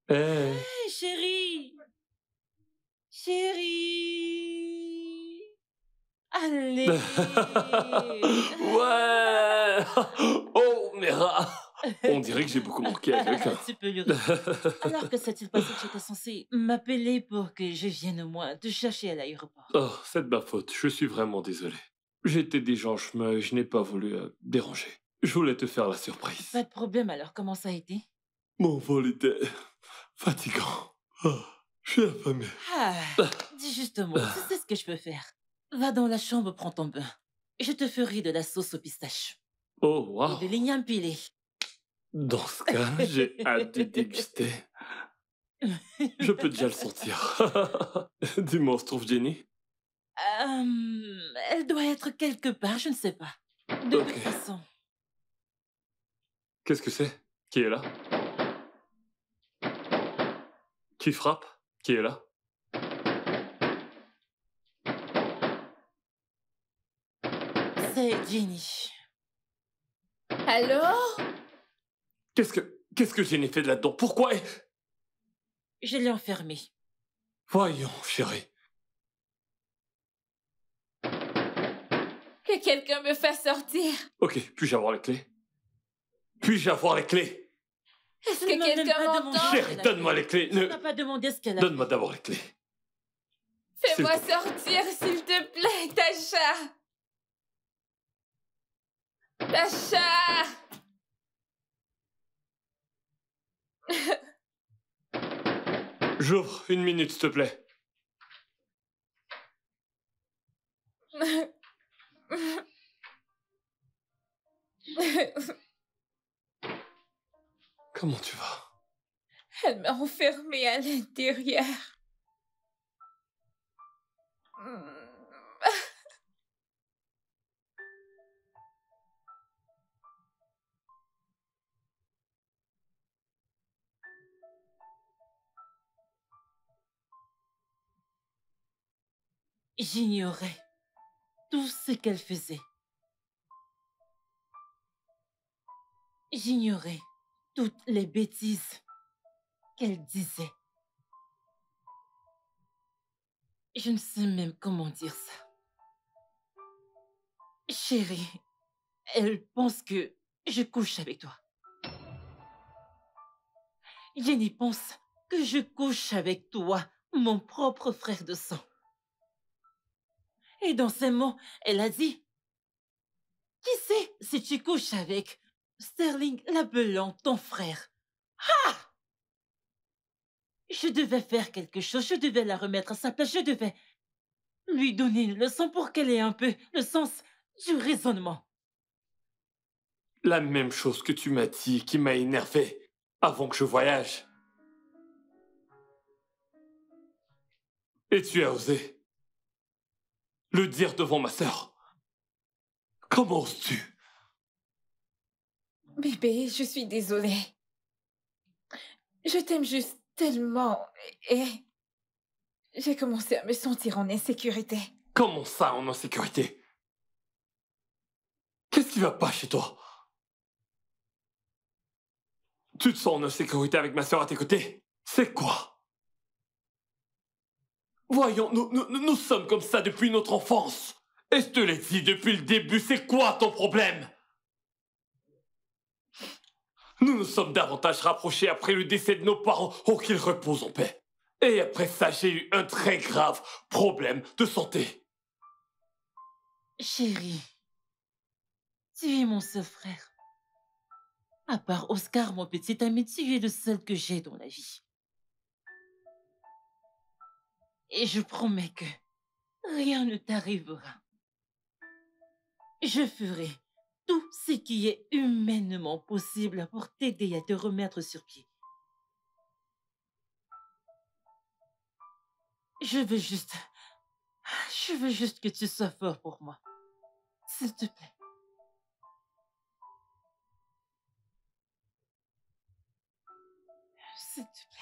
Eh, Hey, chérie. Chérie. Allez. ouais. Oh, mes rats. On dirait que j'ai beaucoup manqué à quelqu'un. Tu peux lui répondre. Alors que s'est-il passé que j'étais censée m'appeler pour que je vienne au moins te chercher à l'aéroport? Oh, c'est de ma faute. Je suis vraiment désolé. J'étais déjà en chemin et je n'ai pas voulu déranger. Je voulais te faire la surprise. Pas de problème, alors comment ça a été? Mon vol était fatigant. Oh, je suis affamé. Ah, dis juste un mot, tu sais ce que je peux faire. Va dans la chambre, prends ton bain. Je te ferai de la sauce aux pistaches. Oh, Et waouh. de l'igname pilé. Dans ce cas, j'ai hâte de déguster. Je peux déjà le sentir. Dis-moi, on se trouve Jenny? Elle doit être quelque part, je ne sais pas. De Ok. toute façon. Qu'est-ce que c'est? Qui est là? Qui frappe? Qui est là? C'est Jenny. Allô? Qu'est-ce que Jenny fait de là-dedans? Pourquoi? Je l'ai enfermée. Voyons, chérie. Que quelqu'un me fasse sortir. Ok, puis-je avoir les clés? Puis-je avoir les clés? Est-ce Tu que ne m'as même quelqu'un pas demandé m'entend? ce Chérie, qu'elle a donne-moi fait. les clés. Tu n'as pas demandé ce qu'elle a Donne-moi fait. d'abord les clés. Fais-moi S'il te plaît. sortir, s'il te plaît, Tasha. Tasha! J'ouvre, une minute, s'il te plaît. Comment tu vas? Elle m'a enfermée à l'intérieur. J'ignorais tout ce qu'elle faisait. J'ignorais toutes les bêtises qu'elle disait. Je ne sais même comment dire ça. Chérie, elle pense que je couche avec toi. Jenny pense que je couche avec toi, mon propre frère de sang. Et dans ces mots, elle a dit, qui sait si tu couches avec Sterling Labellan, ton frère? Ah! Je devais faire quelque chose, je devais la remettre à sa place, je devais lui donner une leçon pour qu'elle ait un peu le sens du raisonnement. La même chose que tu m'as dit qui m'a énervé avant que je voyage. Et tu as osé le dire devant ma sœur. Comment oses-tu? Bébé, je suis désolée. Je t'aime juste tellement et j'ai commencé à me sentir en insécurité. Comment ça en insécurité? Qu'est-ce qui va pas chez toi? Tu te sens en insécurité avec ma sœur à tes côtés? C'est quoi? Voyons, nous sommes comme ça depuis notre enfance. Et je te l'ai dit depuis le début, c'est quoi ton problème? Nous nous sommes davantage rapprochés après le décès de nos parents, oh qu'ils reposent en paix. Et après ça, j'ai eu un très grave problème de santé. Chérie, tu es mon seul frère. À part Oscar, mon petit ami, tu es le seul que j'ai dans la vie. Et je promets que rien ne t'arrivera. Je ferai tout ce qui est humainement possible pour t'aider à te remettre sur pied. Je veux juste que tu sois fort pour moi. S'il te plaît. S'il te plaît.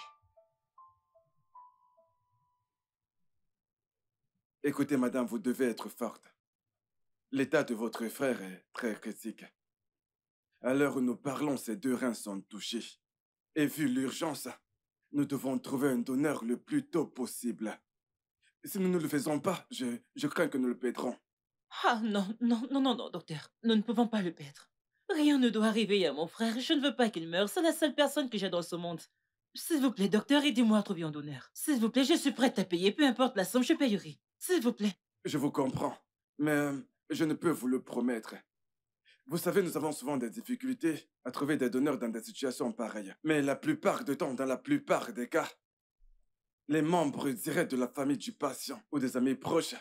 Écoutez, madame, vous devez être forte. L'état de votre frère est très critique. À l'heure où nous parlons, ses deux reins sont touchés. Et vu l'urgence, nous devons trouver un donneur le plus tôt possible. Si nous ne le faisons pas, je crains que nous le perdrons. Ah non, docteur. Nous ne pouvons pas le perdre. Rien ne doit arriver à mon frère. Je ne veux pas qu'il meure. C'est la seule personne que j'ai dans ce monde. S'il vous plaît, docteur, aidez-moi à trouver un donneur. S'il vous plaît, je suis prête à payer. Peu importe la somme, je payerai. S'il vous plaît. Je vous comprends, mais je ne peux vous le promettre. Vous savez, nous avons souvent des difficultés à trouver des donneurs dans des situations pareilles. Mais la plupart du temps, dans la plupart des cas, les membres directs de la famille du patient ou des amis proches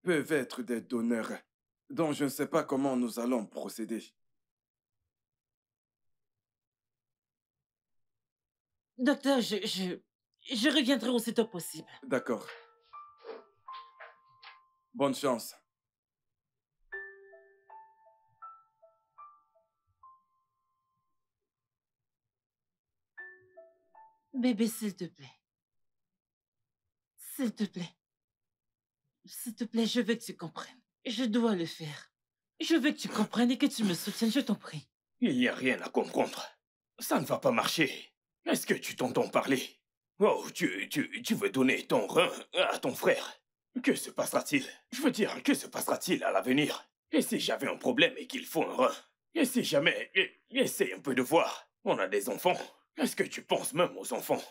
peuvent être des donneurs, dont je ne sais pas comment nous allons procéder. Docteur, je reviendrai aussitôt possible. D'accord. Bonne chance. Bébé, s'il te plaît. S'il te plaît. S'il te plaît, je veux que tu comprennes. Je dois le faire. Je veux que tu comprennes et que tu me soutiennes, je t'en prie. Il n'y a rien à comprendre. Ça ne va pas marcher. Est-ce que tu t'entends parler? Oh, tu veux donner ton rein à ton frère? Que se passera-t-il? Je veux dire, que se passera-t-il à l'avenir? Et si j'avais un problème et qu'il faut un rein? Et si jamais... Essaye un peu de voir. On a des enfants. Est-ce que tu penses même aux enfants?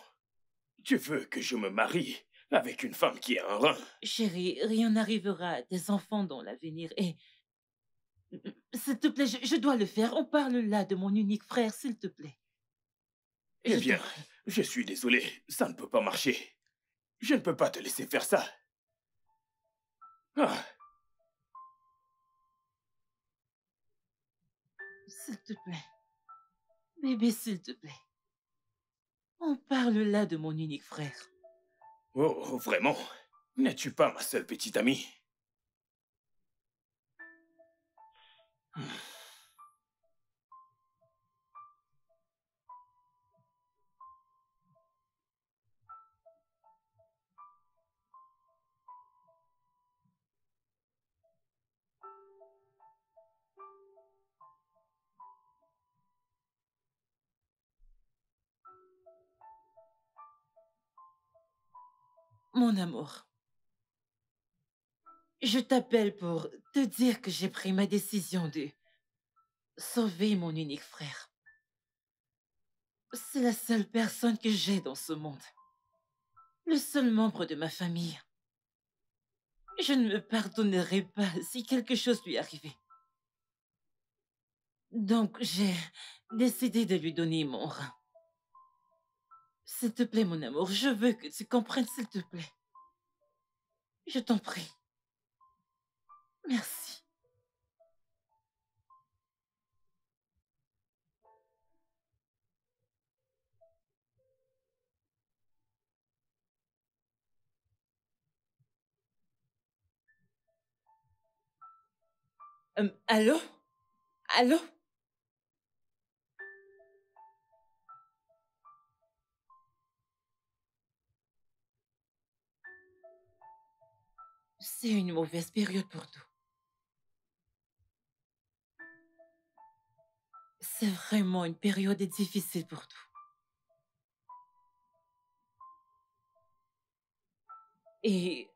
Tu veux que je me marie avec une femme qui a un rein? Chérie, rien n'arrivera à tes enfants dans l'avenir et... S'il te plaît, je dois le faire. On parle là de mon unique frère, s'il te plaît. Eh Je bien, t'en prie. je suis désolé. Ça ne peut pas marcher. Je ne peux pas te laisser faire ça. Ah, S'il te plaît. Bébé, s'il te plaît. On parle là de mon unique frère. Oh, vraiment? N'es-tu pas ma seule petite amie? Mon amour, je t'appelle pour te dire que j'ai pris ma décision de sauver mon unique frère. C'est la seule personne que j'ai dans ce monde. Le seul membre de ma famille. Je ne me pardonnerai pas si quelque chose lui arrivait. Donc, j'ai décidé de lui donner mon rein. S'il te plaît, mon amour, je veux que tu comprennes, s'il te plaît. Je t'en prie. Merci. Allô? Allô? C'est une mauvaise période pour nous. C'est vraiment une période difficile pour nous. Et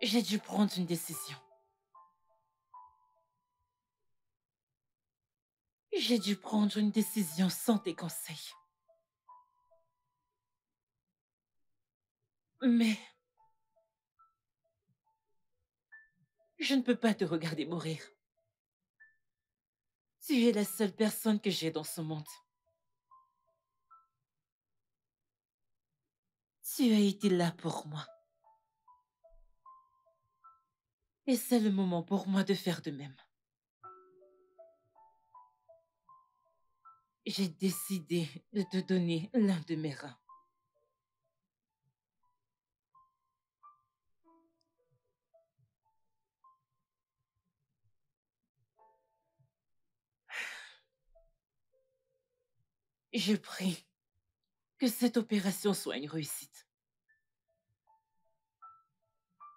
j'ai dû prendre une décision. J'ai dû prendre une décision sans tes conseils. Mais je ne peux pas te regarder mourir. Tu es la seule personne que j'ai dans ce monde. Tu as été là pour moi. Et c'est le moment pour moi de faire de même. J'ai décidé de te donner l'un de mes reins. Je prie que cette opération soit une réussite.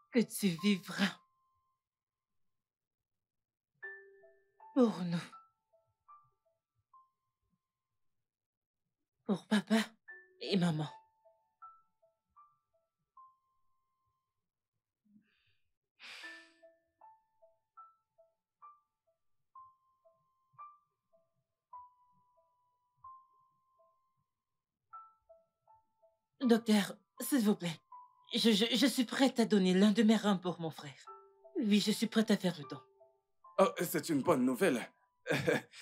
Que tu vivras pour nous. Pour papa et maman. Docteur, s'il vous plaît, je suis prête à donner l'un de mes reins pour mon frère. Oui, je suis prête à faire le don. Oh, c'est une bonne nouvelle.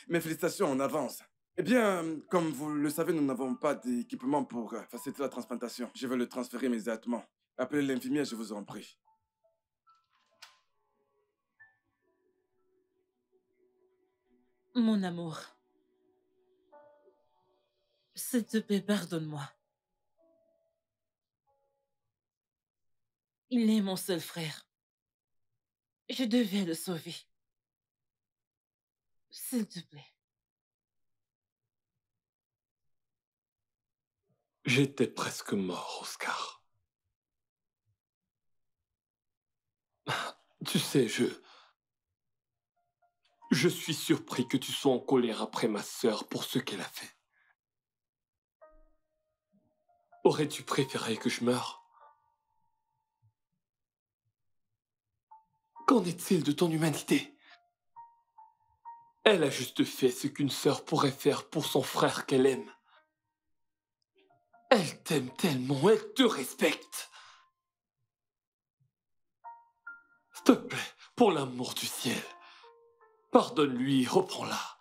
Mes félicitations en avance. Eh bien, comme vous le savez, nous n'avons pas d'équipement pour faciliter la transplantation. Je vais le transférer immédiatement. Appelez l'infirmière, je vous en prie. Mon amour, s'il te plaît, pardonne-moi. Il est mon seul frère. Je devais le sauver. S'il te plaît. J'étais presque mort, Oscar. Tu sais, je suis surpris que tu sois en colère après ma sœur pour ce qu'elle a fait. Aurais-tu préféré que je meure? Qu'en est-il de ton humanité? Elle a juste fait ce qu'une sœur pourrait faire pour son frère qu'elle aime. Elle t'aime tellement, elle te respecte. S'il te plaît, pour l'amour du ciel, pardonne-lui, reprends-la.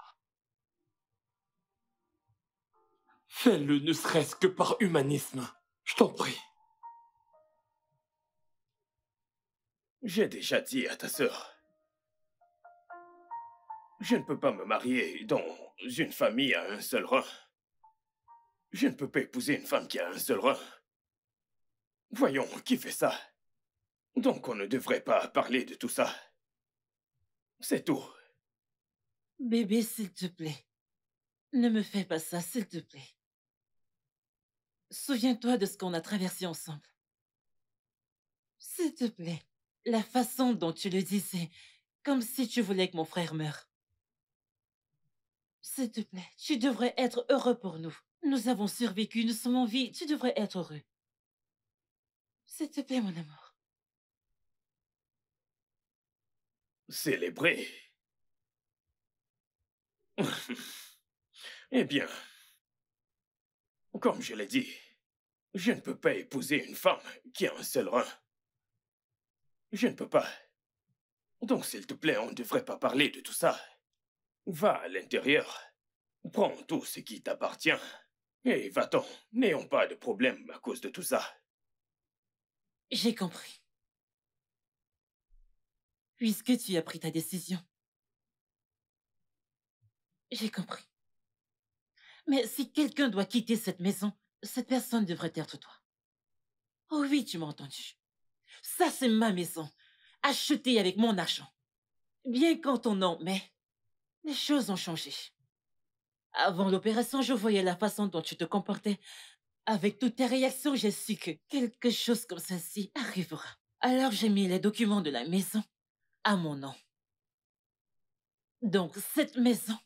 Fais-le ne serait-ce que par humanisme. Je t'en prie. J'ai déjà dit à ta sœur Je ne peux pas me marier dans une famille à un seul rein. Je ne peux pas épouser une femme qui a un seul rein. Voyons, qui fait ça? Donc on ne devrait pas parler de tout ça. C'est tout. Bébé, s'il te plaît. Ne me fais pas ça, s'il te plaît. Souviens-toi de ce qu'on a traversé ensemble. S'il te plaît. La façon dont tu le disais, comme si tu voulais que mon frère meure. S'il te plaît, tu devrais être heureux pour nous. Nous avons survécu, nous sommes en vie, tu devrais être heureux. S'il te plaît, mon amour. Célébrer. Eh bien, comme je l'ai dit, je ne peux pas épouser une femme qui a un seul rein. Je ne peux pas. Donc, s'il te plaît, on ne devrait pas parler de tout ça. Va à l'intérieur, prends tout ce qui t'appartient, et va-t'en. N'ayons pas de problème à cause de tout ça. J'ai compris. Puisque tu as pris ta décision. J'ai compris. Mais si quelqu'un doit quitter cette maison, cette personne devrait être toi. Oh oui, tu m'as entendu. Ça, c'est ma maison, achetée avec mon argent. Bien qu'en ton nom, mais les choses ont changé. Avant l'opération, je voyais la façon dont tu te comportais. Avec toutes tes réactions, j'ai su que quelque chose comme ceci arrivera. Alors j'ai mis les documents de la maison à mon nom. Donc cette maison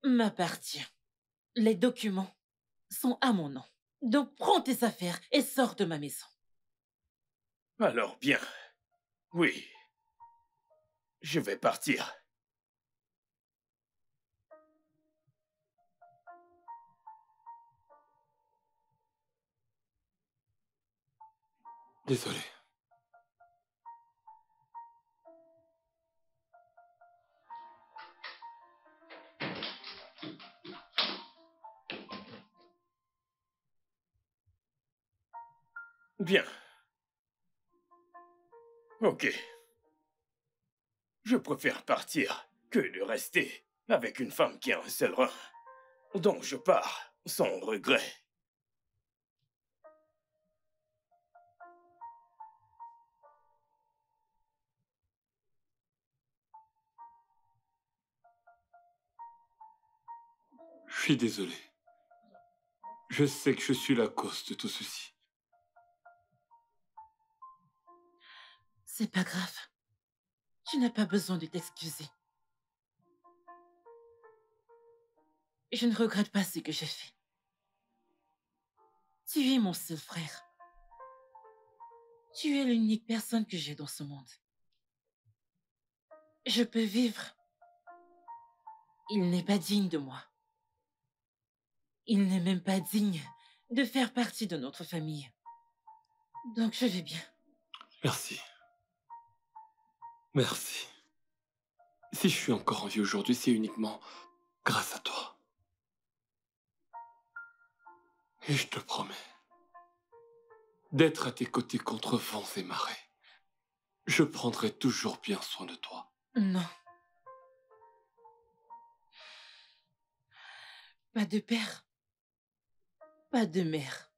m'appartient. Les documents sont à mon nom. Donc prends tes affaires et sors de ma maison. Alors bien. Oui. Je vais partir. Désolé. Bien. Ok. Je préfère partir que de rester avec une femme qui a un seul rein. Donc je pars sans regret. Je suis désolé. Je sais que je suis la cause de tout ceci. C'est pas grave. Tu n'as pas besoin de t'excuser. Je ne regrette pas ce que j'ai fait. Tu es mon seul frère. Tu es l'unique personne que j'ai dans ce monde. Je peux vivre. Il n'est pas digne de moi. Il n'est même pas digne de faire partie de notre famille. Donc je vais bien. Merci. Merci. Si je suis encore en vie aujourd'hui, c'est uniquement grâce à toi. Et je te promets d'être à tes côtés contre vents et marées. Je prendrai toujours bien soin de toi. Non. Pas de père. Pas de mère.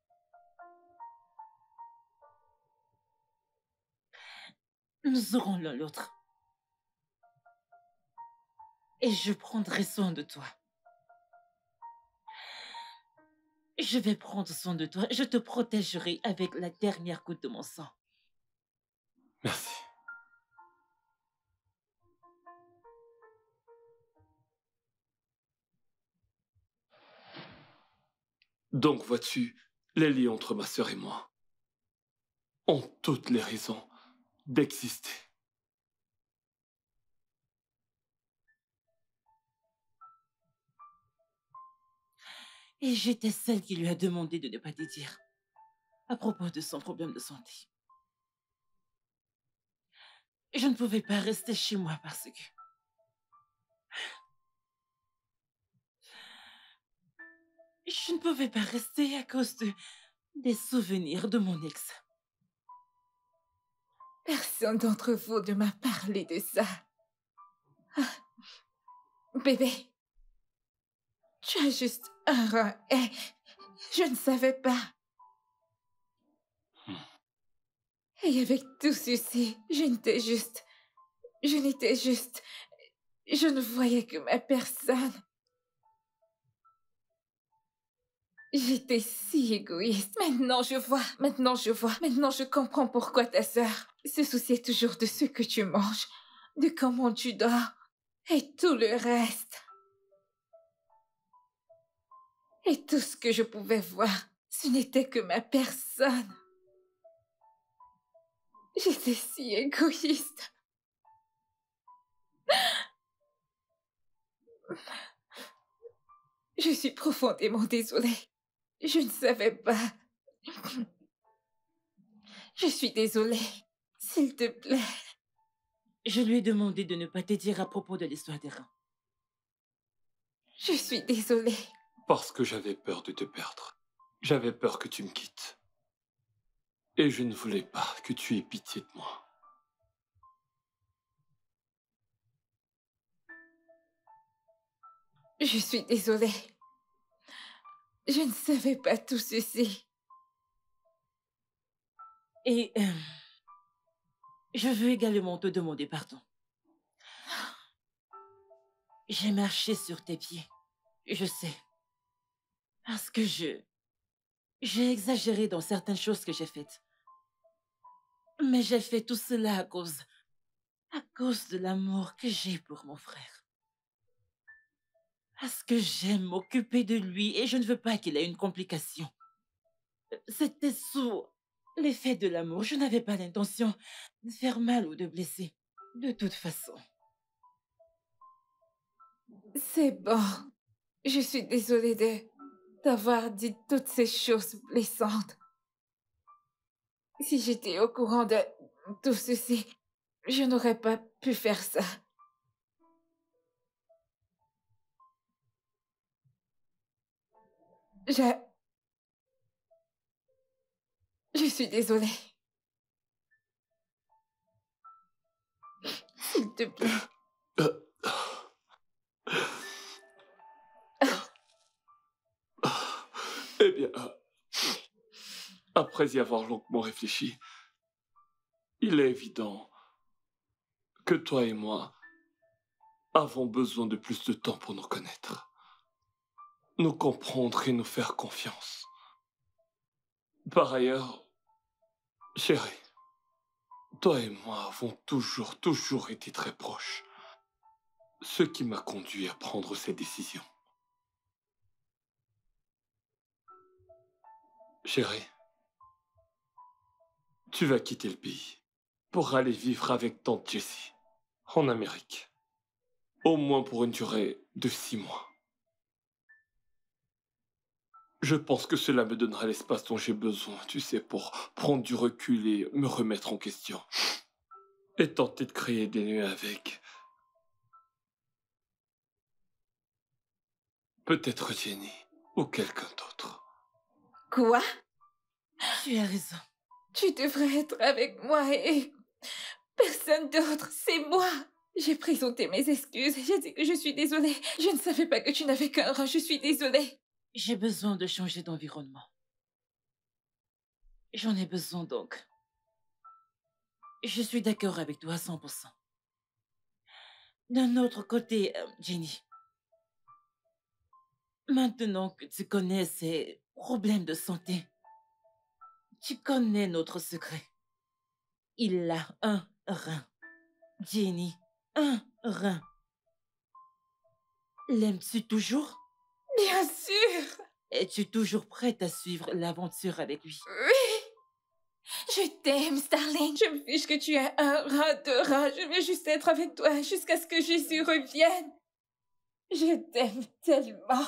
Nous aurons l'un l'autre. Et je prendrai soin de toi. Je vais prendre soin de toi. Je te protégerai avec la dernière goutte de mon sang. Merci. Donc, vois-tu, les liens entre ma sœur et moi ont toutes les raisons d'exister. Et j'étais celle qui lui a demandé de ne pas te dire à propos de son problème de santé. Je ne pouvais pas rester chez moi parce que... Je ne pouvais pas rester à cause des souvenirs de mon ex. Personne d'entre vous ne m'a parlé de ça. Bébé, tu as juste un rein et je ne savais pas. Et avec tout ceci, je n'étais juste... Je ne voyais que ma personne. J'étais si égoïste. Maintenant je vois. Maintenant je comprends pourquoi ta sœur se souciait toujours de ce que tu manges, de comment tu dors et tout le reste. Et tout ce que je pouvais voir, ce n'était que ma personne. J'étais si égoïste. Je suis profondément désolée. Je ne savais pas. Je suis désolée. S'il te plaît. Je lui ai demandé de ne pas te dire à propos de l'histoire des reins. Je suis désolée. Parce que j'avais peur de te perdre. J'avais peur que tu me quittes. Et je ne voulais pas que tu aies pitié de moi. Je suis désolée. Je ne savais pas tout ceci. Et je veux également te demander pardon. J'ai marché sur tes pieds. Je sais. Parce que j'ai exagéré dans certaines choses que j'ai faites. Mais j'ai fait tout cela à cause de l'amour que j'ai pour mon frère. Parce que j'aime m'occuper de lui et je ne veux pas qu'il ait une complication. C'était sous l'effet de l'amour. Je n'avais pas l'intention de faire mal ou de blesser. De toute façon. C'est bon. Je suis désolée d'avoir dit toutes ces choses blessantes. Si j'étais au courant de tout ceci, je n'aurais pas pu faire ça. Je suis désolée. S'il te plaît. Eh bien, après y avoir longuement réfléchi, il est évident que toi et moi avons besoin de plus de temps pour nous connaître, nous comprendre et nous faire confiance. Par ailleurs, chérie, toi et moi avons toujours été très proches, ce qui m'a conduit à prendre ces décisions. Chérie, tu vas quitter le pays pour aller vivre avec tante Jessie en Amérique, au moins pour une durée de 6 mois. Je pense que cela me donnera l'espace dont j'ai besoin, tu sais, pour prendre du recul et me remettre en question. Et tenter de créer des liens avec... peut-être Jenny ou quelqu'un d'autre. Quoi? Tu as raison. Tu devrais être avec moi et... personne d'autre, c'est moi. J'ai présenté mes excuses, j'ai dit que je suis désolée. Je ne savais pas que tu n'avais qu'un rein, je suis désolée. J'ai besoin de changer d'environnement. J'en ai besoin donc. Je suis d'accord avec toi à 100%. D'un autre côté, Jenny, maintenant que tu connais ces problèmes de santé, tu connais notre secret. Il a un rein. Jenny, un rein. L'aimes-tu toujours? Bien sûr. Es-tu toujours prête à suivre l'aventure avec lui? Oui. Je t'aime, Starling. Je me fiche que tu aies un rein, 2 reins. Je veux juste être avec toi jusqu'à ce que Jésus revienne. Je t'aime tellement.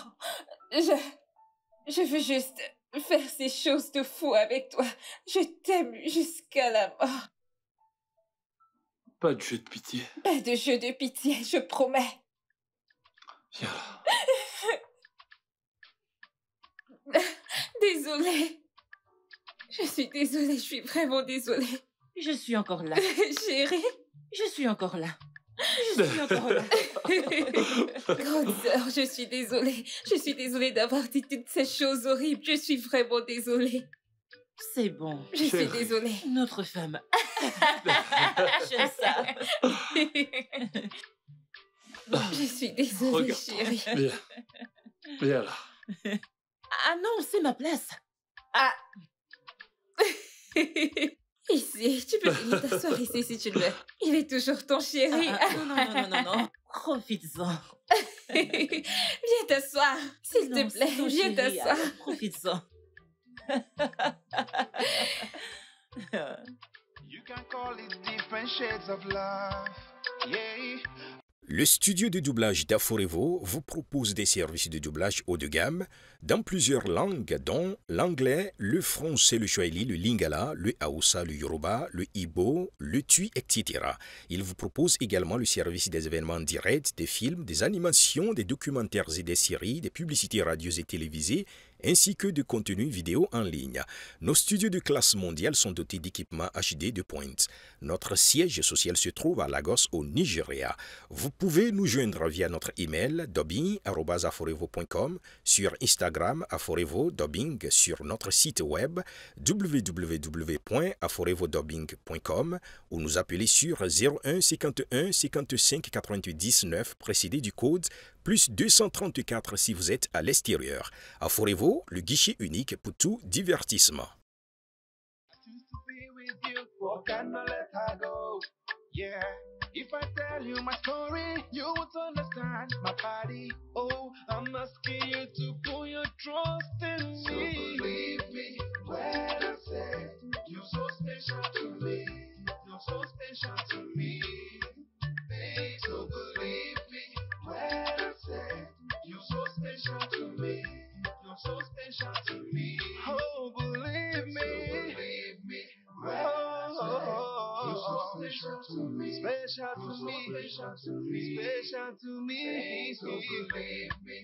Je veux juste faire ces choses de fou avec toi. Je t'aime jusqu'à la mort. Pas de jeu de pitié. Pas de jeu de pitié, je promets. Viens là. Désolée. Je suis désolée, je suis vraiment désolée. Je suis encore là. Chérie. Je suis encore là. Je suis encore là. Grande sœur, je suis désolée. Je suis désolée d'avoir dit toutes ces choses horribles. Je suis vraiment désolée. C'est bon. Je suis Chérie. désolée. Notre femme. J'aime ça. Je suis désolée, Regarde. chérie. Viens. Viens là. Ah non, c'est ma place. Ici, tu peux venir t'asseoir ici si tu le veux. Il est toujours ton chéri. Non. Profites-en. Viens t'asseoir, s'il te Non, c'est plaît. ton Viens chéri, t'asseoir. alors profites-en. You can call it different shades of love. Yeah. Le studio de doublage d'Aforevo vous propose des services de doublage haut de gamme dans plusieurs langues dont l'anglais, le français, le swahili, le lingala, le hausa, le yoruba, le igbo, le tui, etc. Il vous propose également le service des événements directs, des films, des animations, des documentaires et des séries, des publicités radios et télévisées, ainsi que de contenus vidéo en ligne. Nos studios de classe mondiale sont dotés d'équipements HD de pointe. Notre siège social se trouve à Lagos, au Nigeria. Vous pouvez nous joindre via notre email dubbing@aforevo.com, sur Instagram Aforevo Dubbing, sur notre site web www.aforevodubbing.com ou nous appeler sur 01 51 55 88 19 précédé du code plus 234 si vous êtes à l'extérieur. Aforevo, le guichet unique pour tout divertissement. Choose to be with you, but cannot let her go. Yeah, if I tell you my story, you would understand my body. Oh, I'm asking you to put your trust in me. So believe me when I say you're so special to me. You're so special to me. Hey, so believe me when I say you're so special to me. You're so special to me. Oh, believe me. So believe me. You're so special to me. Special to me. Special to me. Special to me. So believe me.